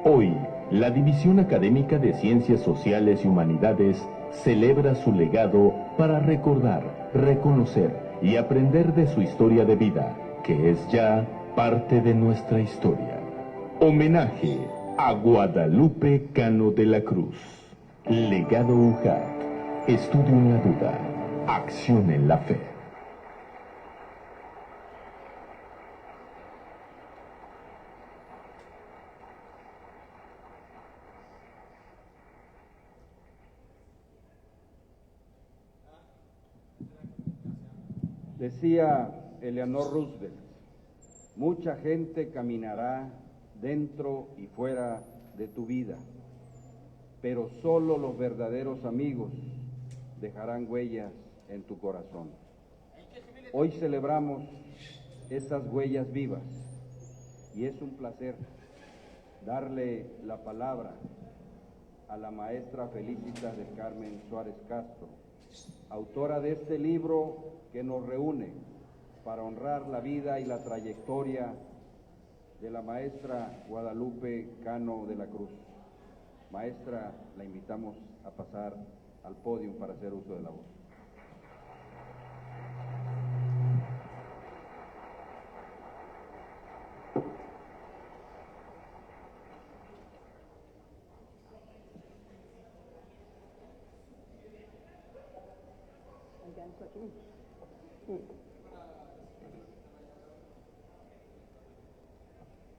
Hoy, la División Académica de Ciencias Sociales y Humanidades celebra su legado para recordar, reconocer y aprender de su historia de vida, que es ya parte de nuestra historia. Homenaje a Guadalupe Cano de la Cruz. Legado UJAT. Estudio en la duda. Acción en la fe. Decía Eleanor Roosevelt, mucha gente caminará dentro y fuera de tu vida, pero solo los verdaderos amigos dejarán huellas en tu corazón. Hoy celebramos esas huellas vivas y es un placer darle la palabra a la maestra Felicitas del Carmen Suárez Castro, autora de este libro que nos reúne para honrar la vida y la trayectoria de la maestra Guadalupe Cano de la Cruz. Maestra, la invitamos a pasar al podio para hacer uso de la voz.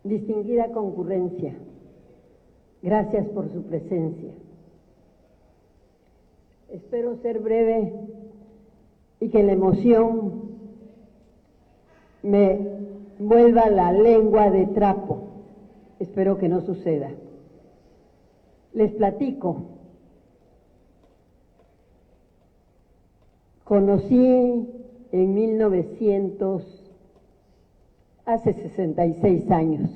Distinguida concurrencia, gracias por su presencia. Espero ser breve y que la emoción me vuelva la lengua de trapo. Espero que no suceda. Les platico. Conocí en 1900, hace 66 años.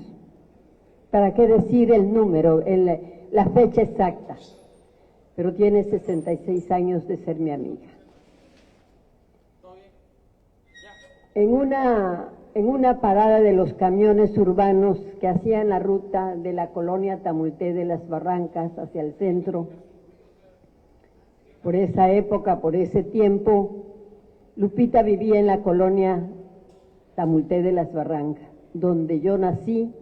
¿Para qué decir el número, la fecha exacta? Pero tiene 66 años de ser mi amiga. En una parada de los camiones urbanos que hacían la ruta de la colonia Tamulté de las Barrancas hacia el centro, por esa época, por ese tiempo, Lupita vivía en la colonia Tamulté de las Barrancas, donde yo nací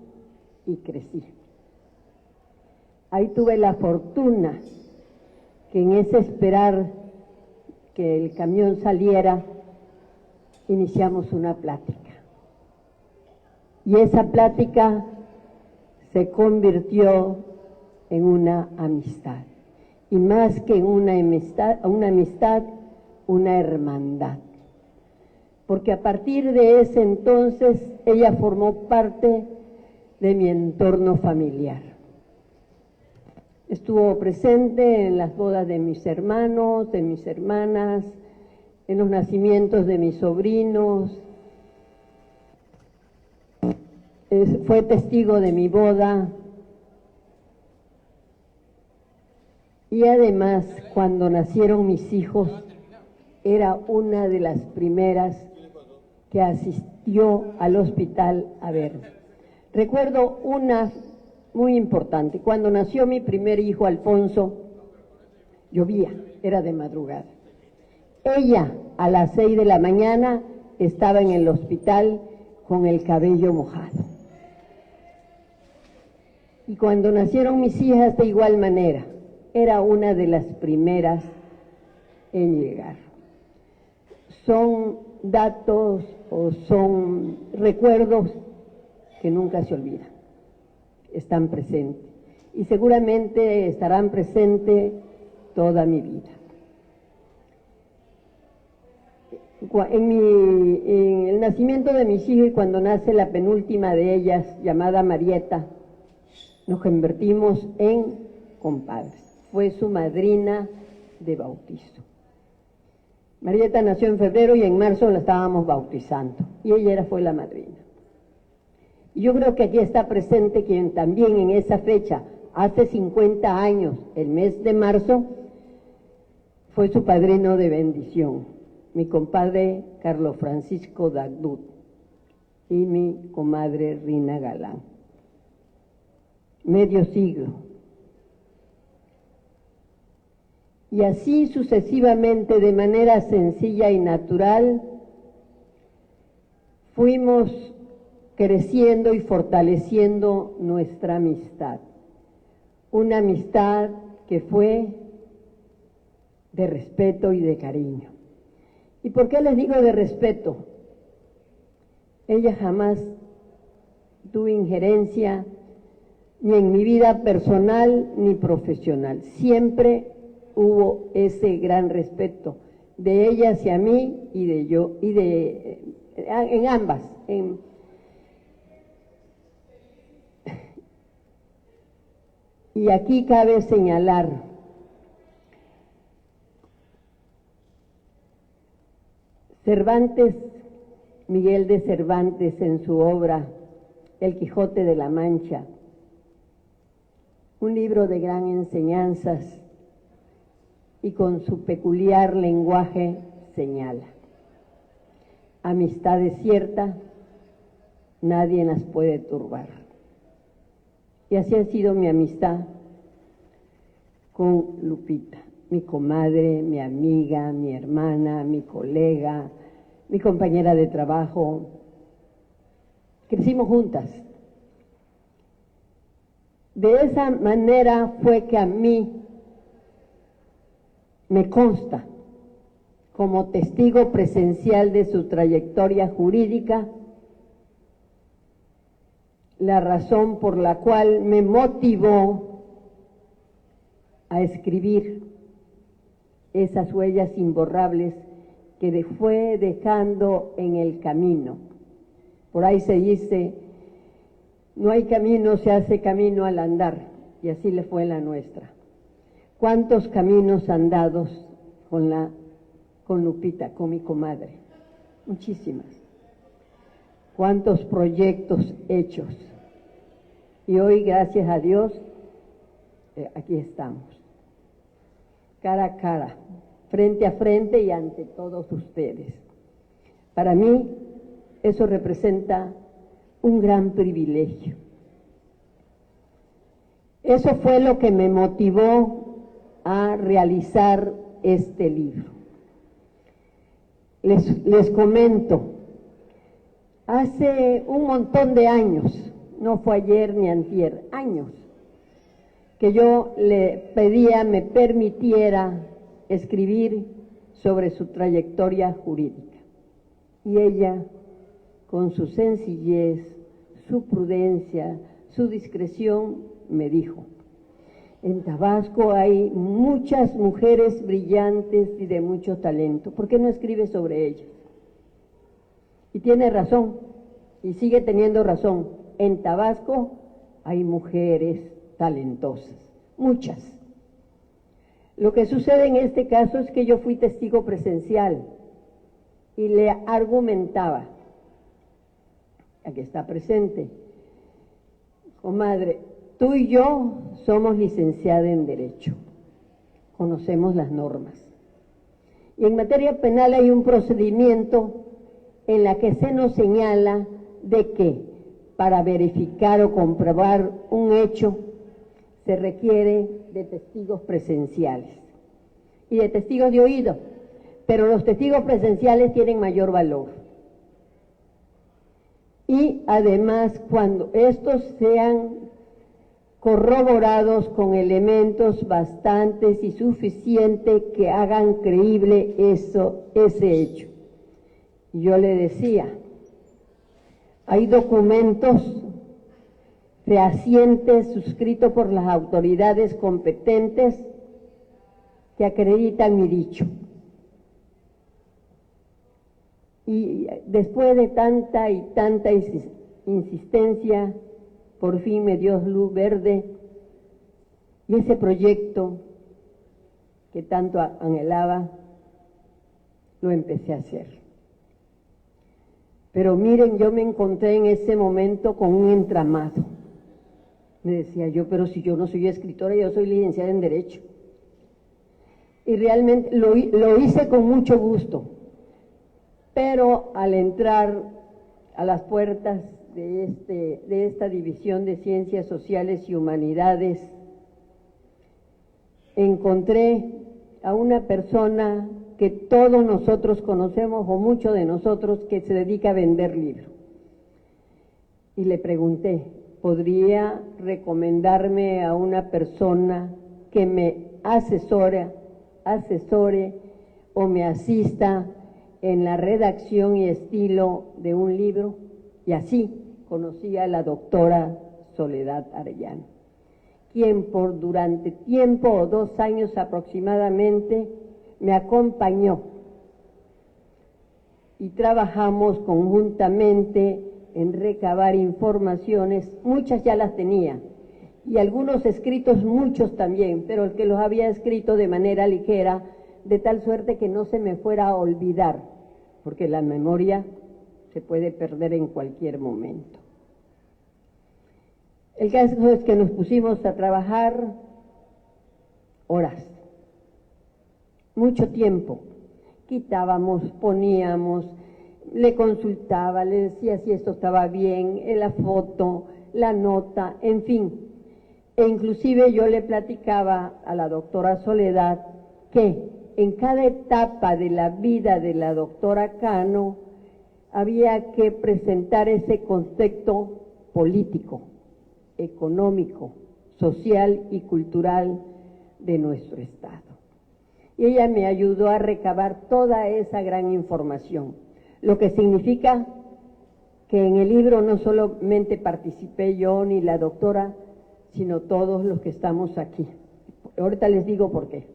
y crecí. Ahí tuve la fortuna que en ese esperar que el camión saliera, iniciamos una plática. Y esa plática se convirtió en una amistad. Y más que en una amistad, una hermandad. Porque a partir de ese entonces ella formó parte de mi entorno familiar. Estuvo presente en las bodas de mis hermanos, de mis hermanas, en los nacimientos de mis sobrinos. Fue testigo de mi boda. Y además, cuando nacieron mis hijos, era una de las primeras que asistió al hospital a verme. Recuerdo una muy importante. Cuando nació mi primer hijo, Alfonso, llovía, era de madrugada. Ella, a las 6 de la mañana, estaba en el hospital con el cabello mojado. Y cuando nacieron mis hijas, de igual manera, era una de las primeras en llegar. Son datos o son recuerdos que nunca se olvidan, están presentes y seguramente estarán presentes toda mi vida. En el nacimiento de mis hijos, cuando nace la penúltima de ellas, llamada Marieta, nos convertimos en compadres. Fue su madrina de bautizo. Marieta nació en febrero y en marzo la estábamos bautizando, y ella fue la madrina. Y yo creo que aquí está presente quien también en esa fecha, hace 50 años, el mes de marzo, fue su padrino de bendición, mi compadre Carlos Francisco Dagdud y mi comadre Rina Galán. Medio siglo. Y así sucesivamente, de manera sencilla y natural, fuimos creciendo y fortaleciendo nuestra amistad. Una amistad que fue de respeto y de cariño. ¿Y por qué les digo de respeto? Ella jamás tuvo injerencia ni en mi vida personal ni profesional. Siempre hubo ese gran respeto de ella hacia mí y de yo, y en ambas. Y aquí cabe señalar Cervantes, Miguel de Cervantes, en su obra El Quijote de la Mancha, un libro de gran enseñanzas, y con su peculiar lenguaje señala: amistad es cierta, nadie las puede turbar. Y así ha sido mi amistad con Lupita. mi comadre, mi amiga, mi hermana, mi colega, mi compañera de trabajo. Crecimos juntas. De esa manera fue que a mí me consta, como testigo presencial de su trayectoria jurídica, la razón por la cual me motivó a escribir esas huellas imborrables que fue dejando en el camino. Por ahí se dice, no hay camino, se hace camino al andar, y así le fue la nuestra. ¿Cuántos caminos andados con Lupita, con mi comadre? Muchísimas. ¿Cuántos proyectos hechos? Y hoy, gracias a Dios, aquí estamos, cara a cara, frente a frente y ante todos ustedes. Para mí, eso representa un gran privilegio. Eso fue lo que me motivó a realizar este libro. Les comento, hace un montón de años, no fue ayer ni antier, años, que yo le pedía me permitiera escribir sobre su trayectoria jurídica. Y ella, con su sencillez, su prudencia, su discreción, me dijo, en Tabasco hay muchas mujeres brillantes y de mucho talento, ¿por qué no escribes sobre ellas? Y tiene razón, y sigue teniendo razón, en Tabasco hay mujeres talentosas, muchas. Lo que sucede en este caso es que yo fui testigo presencial y le argumentaba, aquí está presente, comadre, tú y yo somos licenciadas en Derecho, conocemos las normas. Y en materia penal hay un procedimiento en la que se nos señala de que para verificar o comprobar un hecho se requiere de testigos presenciales y de testigos de oído, pero los testigos presenciales tienen mayor valor. Y además, cuando estos sean corroborados con elementos bastantes y suficientes que hagan creíble ese hecho. Yo le decía, hay documentos fehacientes suscritos por las autoridades competentes que acreditan mi dicho. Y después de tanta y tanta insistencia, por fin me dio luz verde y ese proyecto que tanto anhelaba, lo empecé a hacer. Pero miren, yo me encontré en ese momento con un entramado. Me decía yo, pero si yo no soy escritora, yo soy licenciada en Derecho. Y realmente lo hice con mucho gusto, pero al entrar a las puertas de esta división de Ciencias Sociales y Humanidades, encontré a una persona que todos nosotros conocemos, o muchos de nosotros, que se dedica a vender libros. Y le pregunté, ¿podría recomendarme a una persona que me asesore o me asista en la redacción y estilo de un libro? Y así conocí a la doctora Soledad Arellano, quien durante tiempo, o 2 años aproximadamente, me acompañó y trabajamos conjuntamente en recabar informaciones. Muchas ya las tenía y algunos escritos, muchos también, pero el que los había escrito de manera ligera, de tal suerte que no se me fuera a olvidar, porque la memoria se puede perder en cualquier momento. El caso es que nos pusimos a trabajar horas, mucho tiempo, quitábamos, poníamos, le consultaba, le decía si esto estaba bien, la foto, la nota, en fin. E inclusive yo le platicaba a la doctora Soledad que en cada etapa de la vida de la doctora Cano había que presentar ese concepto político, económico, social y cultural de nuestro Estado. Y ella me ayudó a recabar toda esa gran información, lo que significa que en el libro no solamente participé yo ni la doctora, sino todos los que estamos aquí. Ahorita les digo por qué.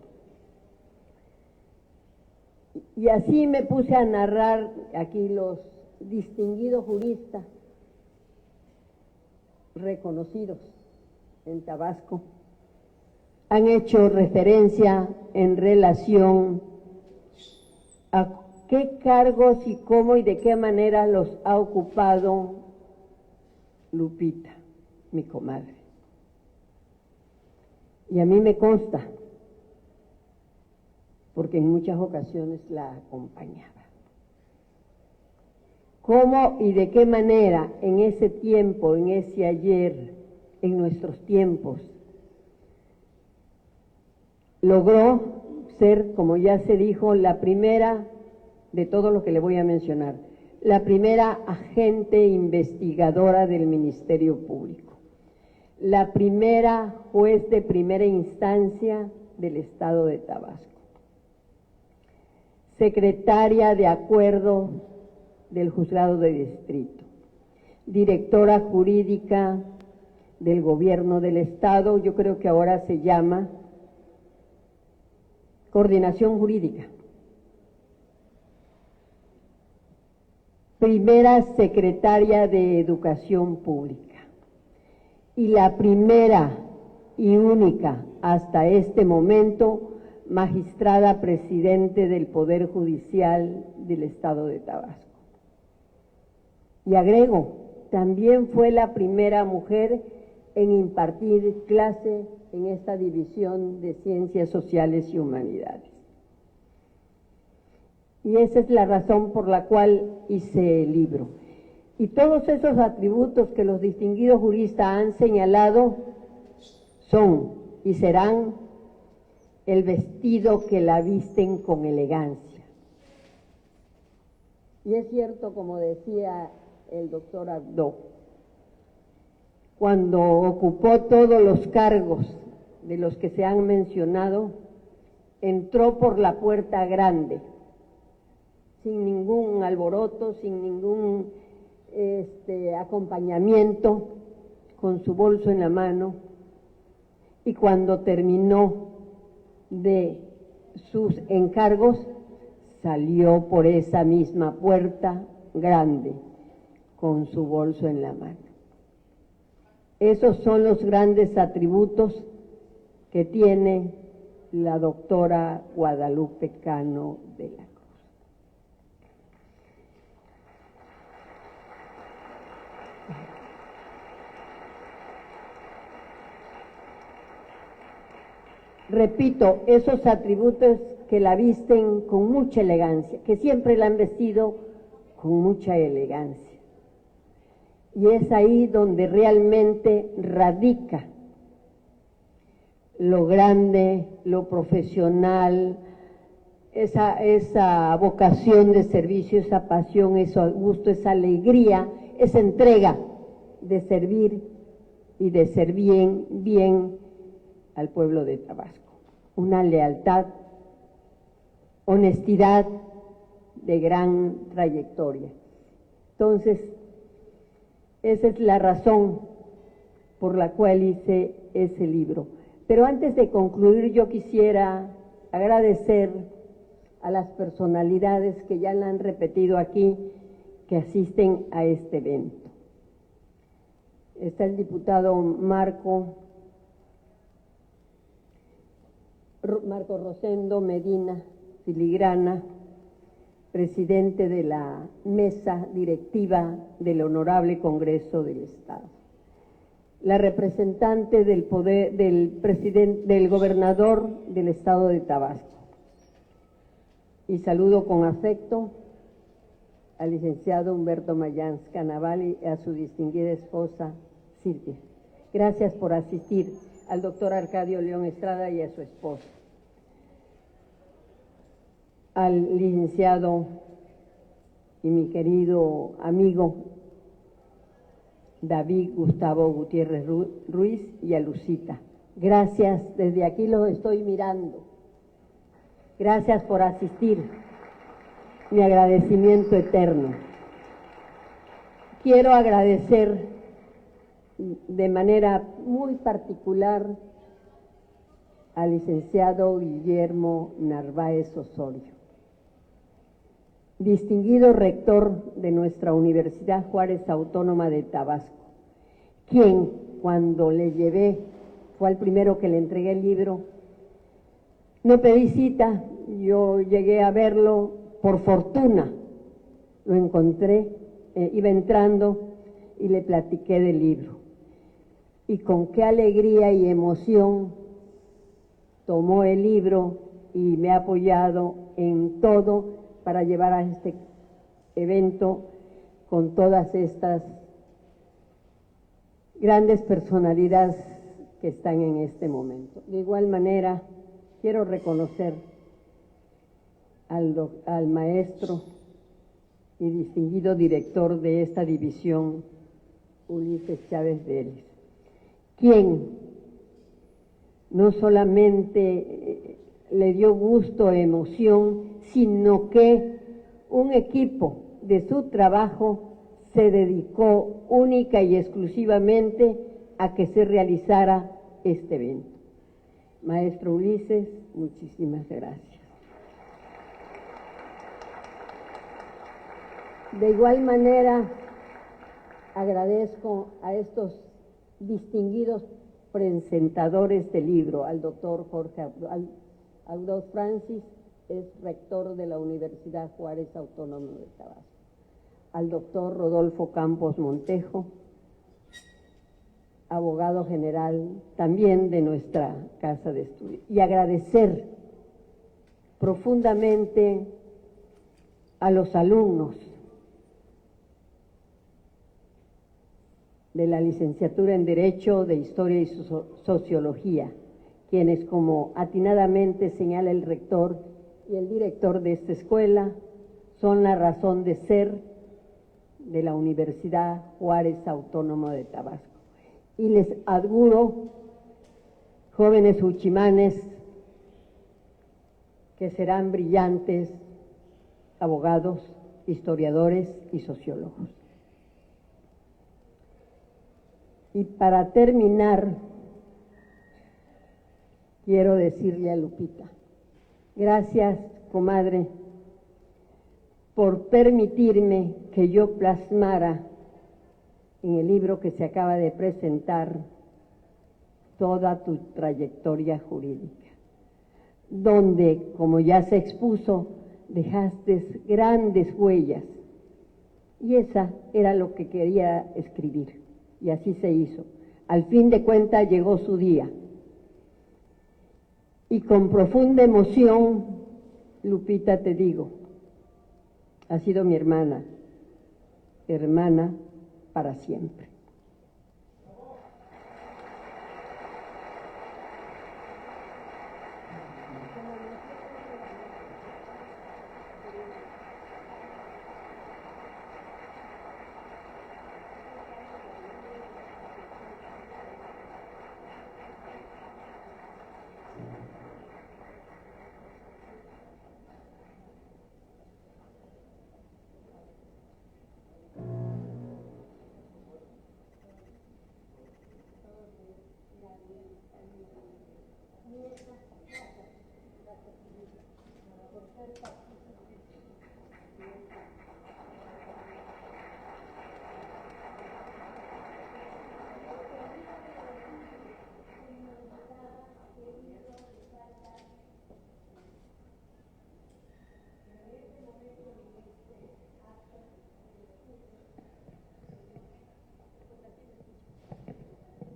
Y así me puse a narrar aquí los distinguidos juristas reconocidos en Tabasco. Han hecho referencia en relación a qué cargos y cómo y de qué manera los ha ocupado Lupita, mi comadre. Y a mí me consta, porque en muchas ocasiones la acompañaba. ¿Cómo y de qué manera en ese tiempo, en ese ayer, en nuestros tiempos, logró ser, como ya se dijo, la primera de todo lo que le voy a mencionar, la primera agente investigadora del Ministerio Público, la primera juez de primera instancia del Estado de Tabasco, secretaria de acuerdo del Juzgado de Distrito, directora jurídica del Gobierno del Estado, yo creo que ahora se llama Coordinación Jurídica, primera secretaria de Educación Pública y la primera y única hasta este momento magistrada presidente del Poder Judicial del Estado de Tabasco. Y agrego, también fue la primera mujer en impartir clase en esta división de Ciencias Sociales y Humanidades. Y esa es la razón por la cual hice el libro. Y todos esos atributos que los distinguidos juristas han señalado son y serán el vestido que la visten con elegancia. Y es cierto, como decía el doctor Abdo, cuando ocupó todos los cargos de los que se han mencionado, entró por la puerta grande, sin ningún alboroto, sin ningún acompañamiento, con su bolso en la mano, y cuando terminó de sus encargos, salió por esa misma puerta grande, con su bolso en la mano. Esos son los grandes atributos que tiene la doctora Guadalupe Cano de la Cruz. Repito, esos atributos que la visten con mucha elegancia, que siempre la han vestido con mucha elegancia. Y es ahí donde realmente radica lo grande, lo profesional, esa vocación de servicio, esa pasión, ese gusto, esa alegría, esa entrega de servir y de ser bien al pueblo de Tabasco. Una lealtad, honestidad de gran trayectoria. Entonces, esa es la razón por la cual hice ese libro. Pero antes de concluir, yo quisiera agradecer a las personalidades que ya la han repetido aquí, que asisten a este evento. Está el diputado Marco Rosendo Medina Filigrana, presidente de la mesa directiva del Honorable Congreso del Estado. La representante del gobernador del Estado de Tabasco. Y saludo con afecto al licenciado Humberto Mayans Canaval y a su distinguida esposa Silvia. Gracias por asistir, al doctor Arcadio León Estrada y a su esposa. al licenciado y mi querido amigo David Gustavo Gutiérrez Ruiz y a Lucita. Gracias, desde aquí los estoy mirando. Gracias por asistir. Mi agradecimiento eterno. Quiero agradecer de manera muy particular al licenciado Guillermo Narváez Osorio, distinguido rector de nuestra Universidad Juárez Autónoma de Tabasco, quien cuando le llevé, fue el primero que le entregué el libro, no pedí cita, yo llegué a verlo por fortuna, lo encontré, iba entrando y le platiqué del libro. Y con qué alegría y emoción tomó el libro y me ha apoyado en todo para llevar a este evento con todas estas grandes personalidades que están en este momento. De igual manera, quiero reconocer al maestro y distinguido director de esta división, Ulises Chávez Vélez, quien no solamente le dio gusto, emoción, sino que un equipo de su trabajo se dedicó única y exclusivamente a que se realizara este evento. Maestro Ulises, muchísimas gracias. De igual manera, agradezco a estos distinguidos presentadores del libro, al doctor Jorge Abdo Francis, es rector de la Universidad Juárez Autónoma de Tabasco, al doctor Rodolfo Campos Montejo, abogado general también de nuestra casa de estudio, y agradecer profundamente a los alumnos de la licenciatura en Derecho, de Historia y Sociología, quienes, como atinadamente señala el rector y el director de esta escuela, son la razón de ser de la Universidad Juárez Autónoma de Tabasco. Y les auguro, jóvenes uchimanes, que serán brillantes abogados, historiadores y sociólogos. Y para terminar, quiero decirle a Lupita, gracias, comadre, por permitirme que yo plasmara en el libro que se acaba de presentar toda tu trayectoria jurídica, donde, como ya se expuso, dejaste grandes huellas, y esa era lo que quería escribir. Y así se hizo. Al fin de cuentas llegó su día. Y con profunda emoción, Lupita, te digo, has sido mi hermana para siempre.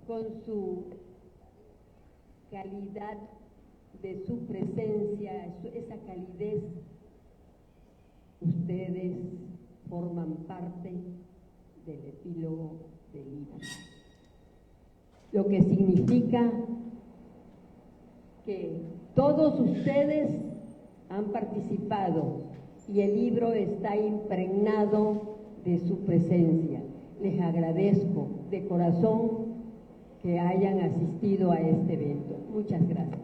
Con su calidad de su presencia, esa calidez, ustedes forman parte del epílogo del libro. Lo que significa que todos ustedes han participado y el libro está impregnado de su presencia. Les agradezco de corazón que hayan asistido a este evento. Muchas gracias.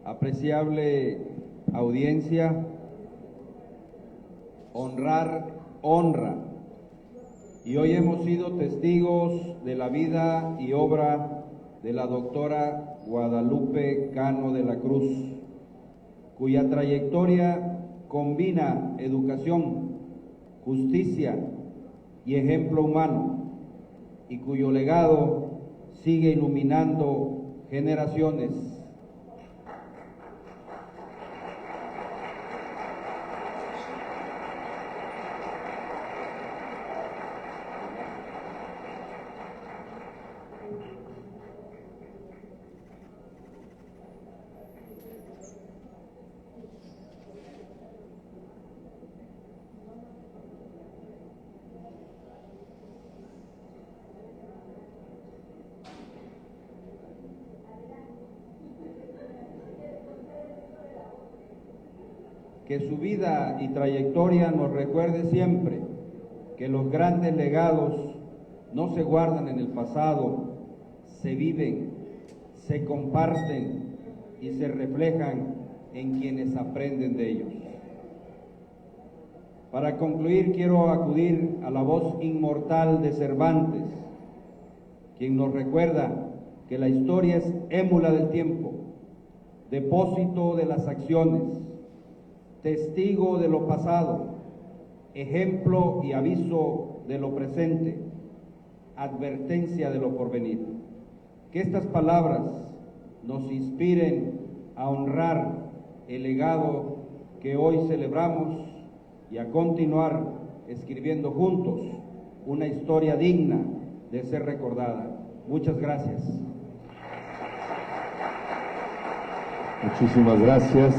Apreciable audiencia, honrar honra, y hoy hemos sido testigos de la vida y obra de la doctora Guadalupe Cano de la Cruz, cuya trayectoria combina educación, justicia y ejemplo humano, y cuyo legado sigue iluminando generaciones. Que su vida y trayectoria nos recuerde siempre que los grandes legados no se guardan en el pasado, se viven, se comparten y se reflejan en quienes aprenden de ellos. Para concluir, quiero acudir a la voz inmortal de Cervantes, quien nos recuerda que la historia es émula del tiempo, depósito de las acciones, testigo de lo pasado, ejemplo y aviso de lo presente, advertencia de lo porvenir. Que estas palabras nos inspiren a honrar el legado que hoy celebramos y a continuar escribiendo juntos una historia digna de ser recordada. Muchas gracias. Muchísimas gracias.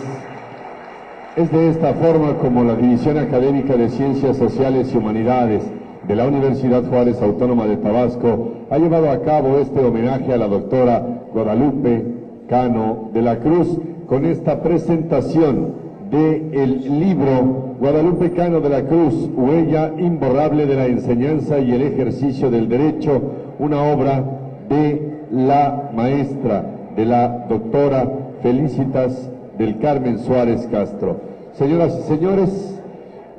Es de esta forma como la División Académica de Ciencias Sociales y Humanidades de la Universidad Juárez Autónoma de Tabasco ha llevado a cabo este homenaje a la doctora Guadalupe Cano de la Cruz con esta presentación del libro Guadalupe Cano de la Cruz, huella imborrable de la enseñanza y el ejercicio del derecho, una obra de la maestra, de la doctora Felicitas del Carmen Suárez Castro. Señoras y señores,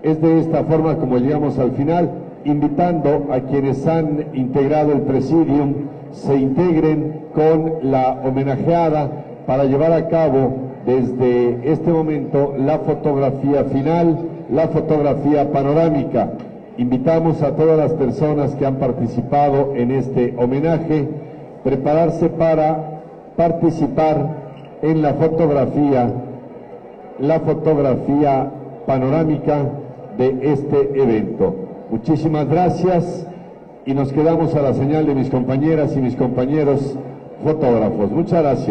es de esta forma como llegamos al final, invitando a quienes han integrado el presidium se integren con la homenajeada para llevar a cabo desde este momento la fotografía final, la fotografía panorámica. Invitamos a todas las personas que han participado en este homenaje prepararse para participar en la fotografía panorámica de este evento. Muchísimas gracias y nos quedamos a la señal de mis compañeras y mis compañeros fotógrafos. Muchas gracias.